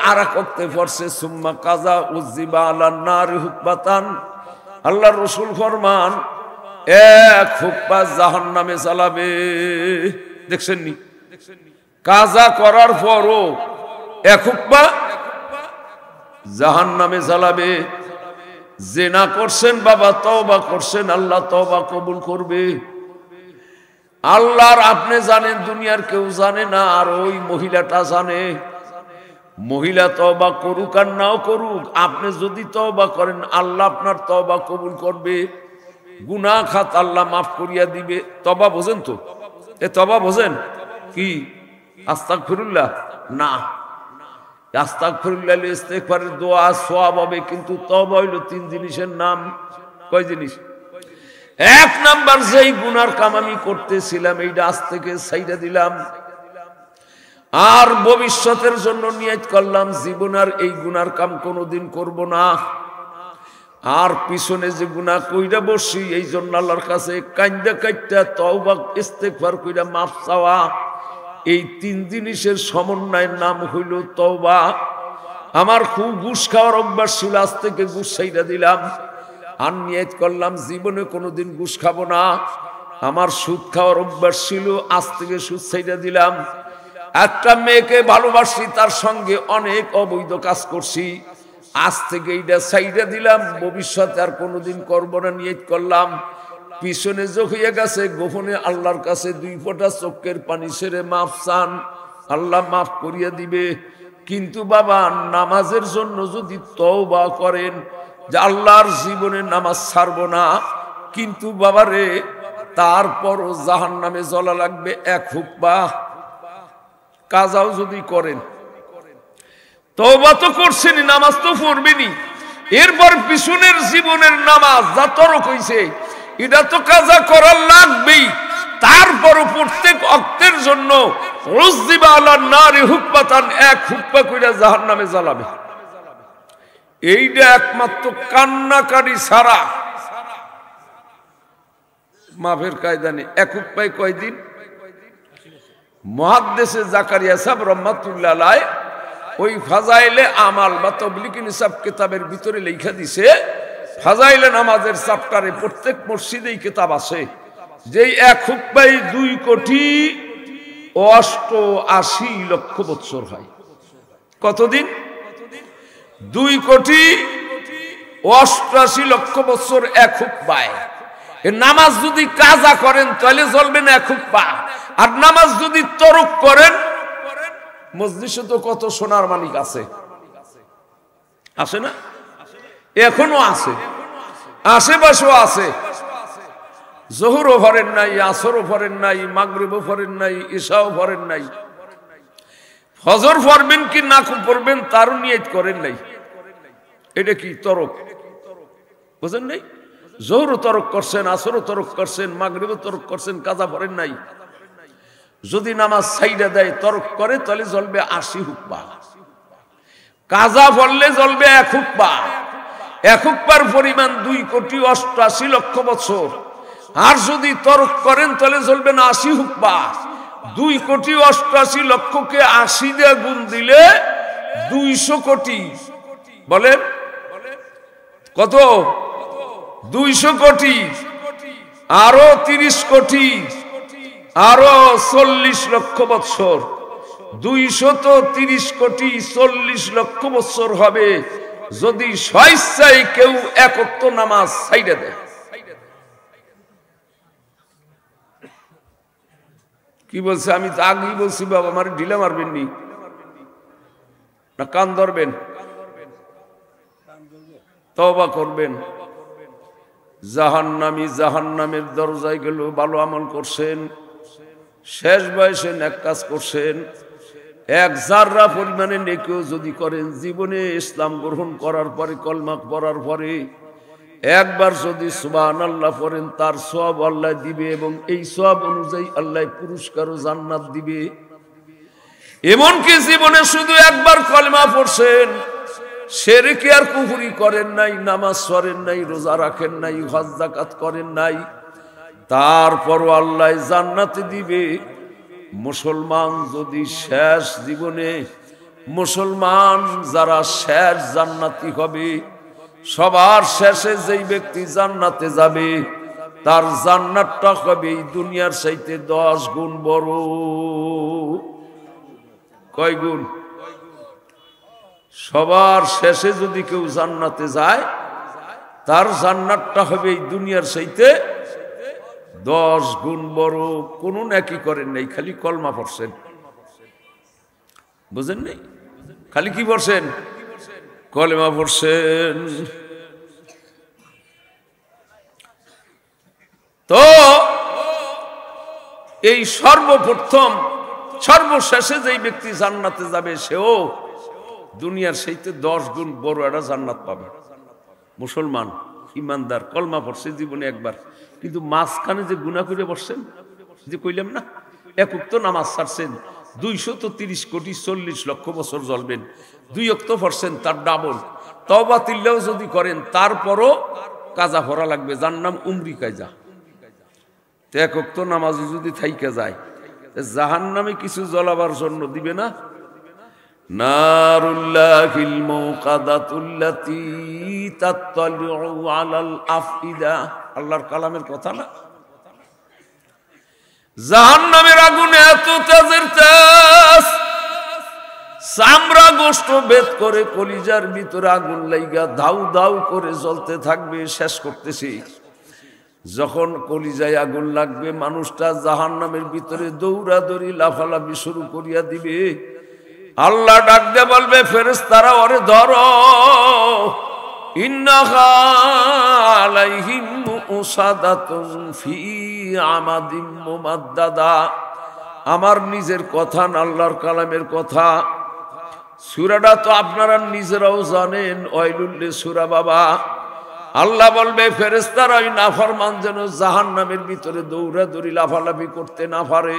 আরা করতে পড়ছে, সুম্মা কাজা উজ্জিবা আলান নার হুকবাতান। আল্লাহ রসুল ফরমান, 1 হুকবা জাহান্নামে চালাবে। দেখছেন নি? কাজা করার পরও 1 হুকবা জাহান্নামে চালাবে। জিনা করছেন বাবা, তওবা করছেন, আল্লাহ তওবা কবুল করবে। আল্লাহর আপনি জানেন, দুনিয়ার কেউ জানে না, আর ওই মহিলাটা জানে। মহিলা তওবা করুক আর নাও করুক, আপনি যদি তওবা করেন, আল্লাহ আপনার তওবা কবুল করবে। গুনাহ খাত আল্লাহ মাফ করিয়া দিবে। তওবা বোঝেন তো? এ তওবা বোঝেন কি? আস্তাগফিরুল্লাহ না, আস্তাগফিরুল্লাহ ইস্তেগফারের দোয়া সওয়াব হবে, কিন্তু তওবা হইল 3 জিনিসের নাম। কয় জিনিস? 1 নাম্বার, যেই গুনার কাম আমি করতেছিলাম এইটা আজ থেকে ছাইড়া দিলাম, আর ভবিষ্যতের জন্য নিয়ত করলাম জীবন আর এই গুনার কাম কোনোদিন করব না। আর পিছনে যে গুনাহ কইরা বসি, এই জন্য আল্লাহর কাছে কান্দা কাইটা তওবা ইস্তেগফার কইরা মাফ চাওয়া। এই 3 জিনিসের সমন্বয়ের নাম হইল তওবা। আমার খুব ঘুষ খাওয়ার অভ্যাস ছিল, আজ থেকে ঘুষ ছাইড়া দিলাম। আর নিয়ত করলাম জীবনে কোনোদিন ঘুষ খাবো না। আমার সুদ খাওয়ার অভ্যাস ছিল, আজ থেকে সুদ ছাইড়া দিলাম। একটা মেয়েকে ভালোবাসি, তার সঙ্গে অনেক অবৈধ কাজ করছি, আজ থেকে এইটা ছাইড়া দিলাম, ভবিষ্যতে আর কোনোদিন করবো না নিয়ত করলাম। পিছনে যোগ হয়ে গেছে, গোপনে আল্লাহর কাছে 2 ফোঁটা চোখের পানি ছেড়ে মাফ চান, আল্লাহ মাফ করিয়ে দিবে। কিন্তু বাবা, নামাজের জন্য যদি তওবা করেন যে আল্লাহর জীবনে নামাজ ছাড়বো না, কিন্তু বাবারে তারপরও জাহান্নামে জ্বলা লাগবে 1 হুক্কা। কাজাও যদি করেন, তওবা তো করছেনই, নামাজ তো পড়বেনই, এরপর পিছনের জীবনের নামাজ যা তরক হইছে এটা তো কাজা করা লাগবেই। তারপরও প্রত্যেক ওয়াক্তের জন্য উযযিবা আলান নারি হুক্কাতান, 1 হুক্কা কইরা জাহান্নামে জ্বালাবে। এইটা একমাত্র কান্নাকারি ছাড়া মাফের কায়দা নেই। 1 হুক্কায় কয়দিন? মুহাদ্দিসে জাকারিয়া সাহেব রাহমাতুল্লাহ আলাইহি ওই ফাজাইলে আমাল বা তাবলিগি নিসাব কিতাবের ভিতরে লেখা দিছে, ফাজাইলে নামাজের চ্যাপ্টারে প্রত্যেক মসজিদেই কিতাব আছে, যেই 1 হুক্কায় 2,88,00,000 বছর হয়। কতদিন? 2,88,00,000 বছর 1 হুক্কায়। নামাজ যদি কাজা করেন তাহলে জ্বলবে না 1 হুক্কা, আর নামাজ যদি তরক করেন, মজলিসে তো কত সোনার মানিক আছে, আছে না? এখনো আছে, আশেপাশেও আছে। জোহরও পড়েন নাই, আসরও পড়েন নাই, মাগরিবও পড়েন নাই, ইশাও পড়েন নাই, ফজর পড়বেন কি না পড়বেন তারও নিয়ত করেন নাই। এটা কি তরক? বুঝেন নাই? জোহরও তরক করছেন, আসরও তরক করছেন, মাগরিবও তরক করছেন, কাজা পড়েন নাই। যদি নামাজ ছাইড়া দেয়, তরক করে, তাহলে জ্বলবে 80 হুক্কা। কাজা পড়লে জ্বলবে 1 হুক্কা। 1 হুক্কার পরিমাণ 2,88,00,000 বছর। আর যদি তরক করেন তাহলে জ্বলবে না 80 হুক্কা। 2,88,00,000-কে 80 দিয়ে গুণ দিলে 200 কোটি। বলেন কত? 200 কোটি, আরো 30 কোটি, আরো 40 লক্ষ বছর। 230 কোটি 40 লক্ষ বছর হবে যদি স্বেচ্ছায় কেউ 1 ওয়াক্ত নামাজ ছাইড়া দেয়। কি বলছে? আমি তো আগেই বলছি বাবা, আমার ঢিলা মারবেন নি না কান ধরবেন? তওবা করবেন। জাহান্নামী জাহান্নামের দরজায় গেল, ভালো আমল করছেন, শেষ বয়সে নেক কাজ করছেন, 1 যাররা পরিমাণে নেকিও যদি করেন, জীবনে ইসলাম গ্রহণ করার পরে, কলমা পড়ার পরে একবার যদি সুবহানাল্লাহ পড়েন, তার সওয়াব আল্লাহ দিবে, এবং এই সওয়াব অনুযায়ী আল্লাহ পুরস্কার ও জান্নাত দিবে। এমনকি জীবনে শুধু একবার কলমা পড়ছেন, শিরক আর কুফরি করেন নাই, নামাজ পড়েন নাই, রোজা রাখেন নাই, হজ যাকাত করেন নাই, তারপরও আল্লাহ জান্নাতে দিবে। মুসলমান যদি শেষ জীবনে, মুসলমান যারা শেষ জান্নাতি হবে, সবার শেষে যেই ব্যক্তি জান্নাতে যাবে, তার জান্নাতটা হবে এই দুনিয়ার চাইতে 10 গুণ বড়। কয় গুণ? সবার শেষে যদি কেউ জান্নাতে যায়, তার জান্নাতটা হবে এই দুনিয়ার চাইতে 10 গুণ বড়। কোন নেকি করেন নাই, খালি কলমা পড়ছেন। বুঝেন নাই? খালি কি পড়ছেন? কলমা পড়ছেন। তো এই সর্বপ্রথম সর্বশেষে যেই ব্যক্তি জান্নাতে যাবে, সেও দুনিয়ার চাইতে 10 গুণ বড় একটা জান্নাত পাবে। মুসলমান ইমানদার কলমা পড়ছে জীবনে একবার, কিন্তু মাঝখানে যে গুনাহ করে বসছেন, যে কইলাম না 1 ওয়াক্ত নামাজ ছাড়ছেন, 230 কোটি 40 লক্ষ বছর জ্বলবেন। 2 ওয়াক্ত পড়ছেন, তার ডাবল। তওবা তিল্লাও যদি করেন, তারপরও কাজা ভরা লাগবে, যার নাম উমরি কাজা। 1 ওয়াক্ত নামাজ যদি থাইকা যায়, জাহান্নামে কিছু জ্বলাবার জন্য দিবে না? নারুল্লাহিল মুকাদাতুল্লাতী তাত্তালিউ আলাল আফইদা, আল্লাহর কালামের কথা না। জাহান্নামের আগুনে এত তেজের তেজ, চামড়া গোশত ভেদ করে কলিজার ভিতরে আগুন লাইগা ধাউ ধাউ করে জ্বলতে থাকবে। শেষ করতেছি, যখন কলিজায় আগুন লাগবে মানুষটা জাহান্নামের ভিতরে দৌড়াদৌড়ি লাফালাফি শুরু করিয়া দিবে। আল্লাহ ডাক দিয়ে বলবে, ফেরেশতারা ওরে ধরো, ইন্নাহা আলাইহিম মুসাদাতুন ফি আমাদিম মুমাদ্দাদা। আমার নিজের কথা না, আল্লাহর কালামের কথা। সূরাটা তো আপনারা নিজেরাও জানেন, ওয়াইলুল লিসূরা বাবা। আল্লাহ বলবে ফেরেশতারা ওই নাফরমান যেন জাহান্নামের ভিতরে দৌড়াদৌড়ি লাফালাফি করতে না পারে।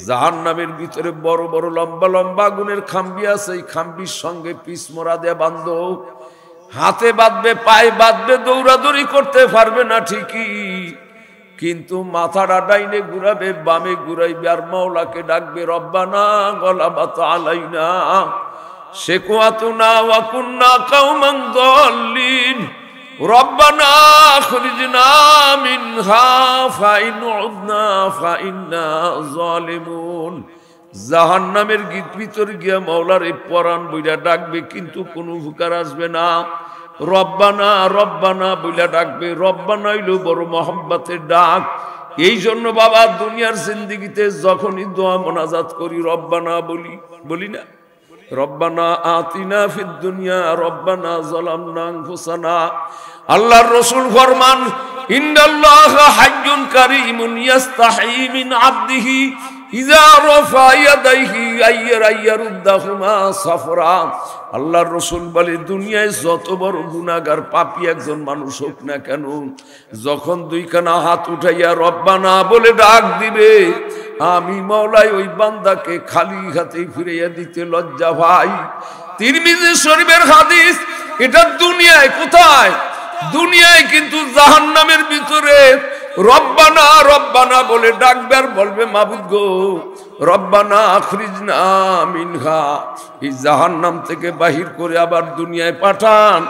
জাহান্নামের ভিতরে বড় বড় লম্বা লম্বা আগুনের খাম্বি আছে, এই খাম্বির সঙ্গে পিস মোড়া দিয়ে বাঁধো, হাতে বাঁধবে, পায়ে বাঁধবে, দৌড়াদৌড়ি করতে পারবে না ঠিকই, কিন্তু মাথাটা ডাইনে ঘুরাবে, বামে ঘুরাইবে, আর মাওলাকে ডাকবে, রব্বানা গলাবাত আলাইনা শিকওয়াতুনা ওয়া কুন্না কাওমান যাল্লিন, রব্বানা আখরিজনা মিনহা ফাইন উদনা ফাইন্না যালিমুন। জাহান্নামের ভিতর গিয়া মাওলার এই পরাণ বইলা ডাকবে, কিন্তু কোনো উপকার আসবে না। রব্বানা রব্বানা বইলা ডাকবে। রব্বানা হইল বড় মহব্বতের ডাক। এই জন্য বাবা দুনিয়ার জিন্দেগিতে যখনই দোয়া মোনাজাত করি রব্বানা বলি না, রব্বানা আতিনা ফিদ দুনিয়া রব্বানা যালামনা আনফুসানা। আল্লাহর রাসূল ফরমান, ইন্নাল্লাহা হাইয়্যুন কারীমুন ইস্তাহি মিন আবদিহি ইযা রাফা ইয়াদাইহি আইয়ারুদ্দাহুমা সাফরা। আল্লাহর রাসূল বলে, দুনিয়ায় যত বড় গুনাহগার পাপী একজন মানুষ হোক না কেন, যখন দুইখানা হাত উঠাইয়া রব্বানা বলে ডাক দিবে, আমি মাওলাই ওই বান্দাকে খালি হাতে ফিরাইয়া দিতে লজ্জা ভাই। তিরমিজি শরীফের হাদিস। এটা দুনিয়ায় কোথায়? দুনিয়ায়, কিন্তু জাহান্নামের ভিতরে রব্বানা রব্বানা বলে ডাকবে আর বলবে, মাবুদ গো রব্বানা আখরিজনা মিনহা, এই জাহান্নাম থেকে বাহির করে আবার দুনিয়ায় পাঠান।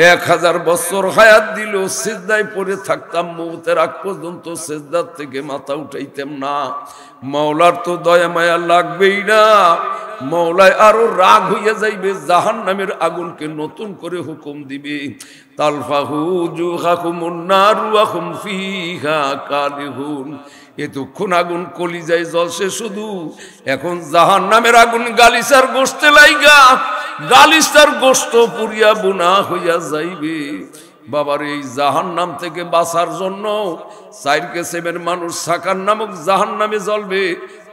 1000 বছর হায়াত দিল, সিজদায় পড়ে থাকতাম, মওতের আগ পর্যন্ত সিজদার থেকে মাথা উঠাইতাম না। মাওলার তো দয়া মায়া লাগবেই না, মাওলায় আরো রাগ হইয়া যাইবে, জাহান্নামের আগুনকে নতুন করে হুকুম দিবে, তালফাহু জুহাকুমুন নারু ওয়া হুম ফিহা কালিহুন। এতক্ষণ আগুন কলিজায় জ্বলছে শুধু, এখন জাহান্নামের আগুন গালিচার গোশতে লাইগা, গালিচার গোশত পুরিয়া বুনা হইয়া যাইবে। বাবার এই জাহান্নাম থেকে বাঁচার জন্য 4 কিসমের মানুষ সাকার নামক জাহান্নামে জ্বলবে।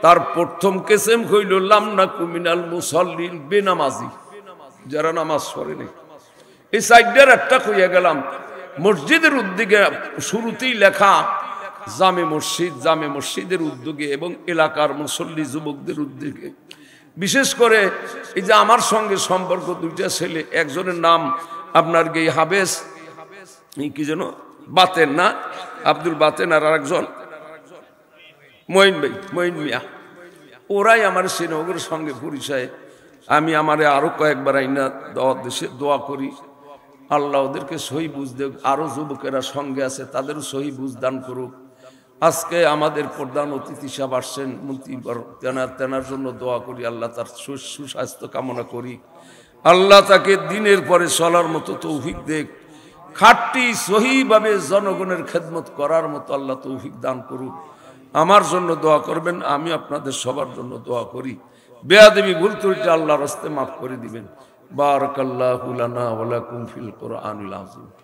তার প্রথম কিসম হইল লামনাকু মিনাল মুসাল্লিন, বেনামাজি, যারা নামাজ পড়ে না। এই 4টার একটা কইয়া গেলাম। মসজিদের উদ্যোগে শুরুতেই লেখা জামে মসজিদ, জামে মসজিদের উদ্যোগে এবং এলাকার মুসল্লি যুবকদের উদ্যোগে। বিশেষ করে এই যে আমার সঙ্গে সম্পর্ক 2টা ছেলে, একজনের নাম আপনার গে হাবেস, কি যেন বাতেন না, আব্দুল বাতেন, আর আরেকজন মঈন ভাই, মঈন মিয়া। ওরাই আমার শ্রীনগরের সঙ্গে পরিচয়। আমি আমারে আরো কয়েকবার আইনা দেশে দোয়া করি, আল্লাহ ওদেরকে সহি বুঝ দেব। আরো যুবকেরা সঙ্গে আছে, তাদেরও সহি বুঝ দান করুক। আজকে আমাদের প্রধান অতিথি সাহেব আসছেন, মন্ত্রী, তেনার জন্য দোয়া করি, আল্লাহ তার সুস্বাস্থ্য কামনা করি। আল্লাহ তাকে দিনের পরে চলার মতো তৌফিক দেখ, খাঁটি সহিভাবে জনগণের খেদমত করার মতো আল্লাহ তৌফিক দান করুক। আমার জন্য দোয়া করবেন, আমি আপনাদের সবার জন্য দোয়া করি। বেয়াদবি ভুল ত্রুটি আল্লাহর রাস্তায় মাফ করে দিবেন। বারাকাল্লাহু লানা ওয়া লাকুম ফিল কুরআনিল আযীম।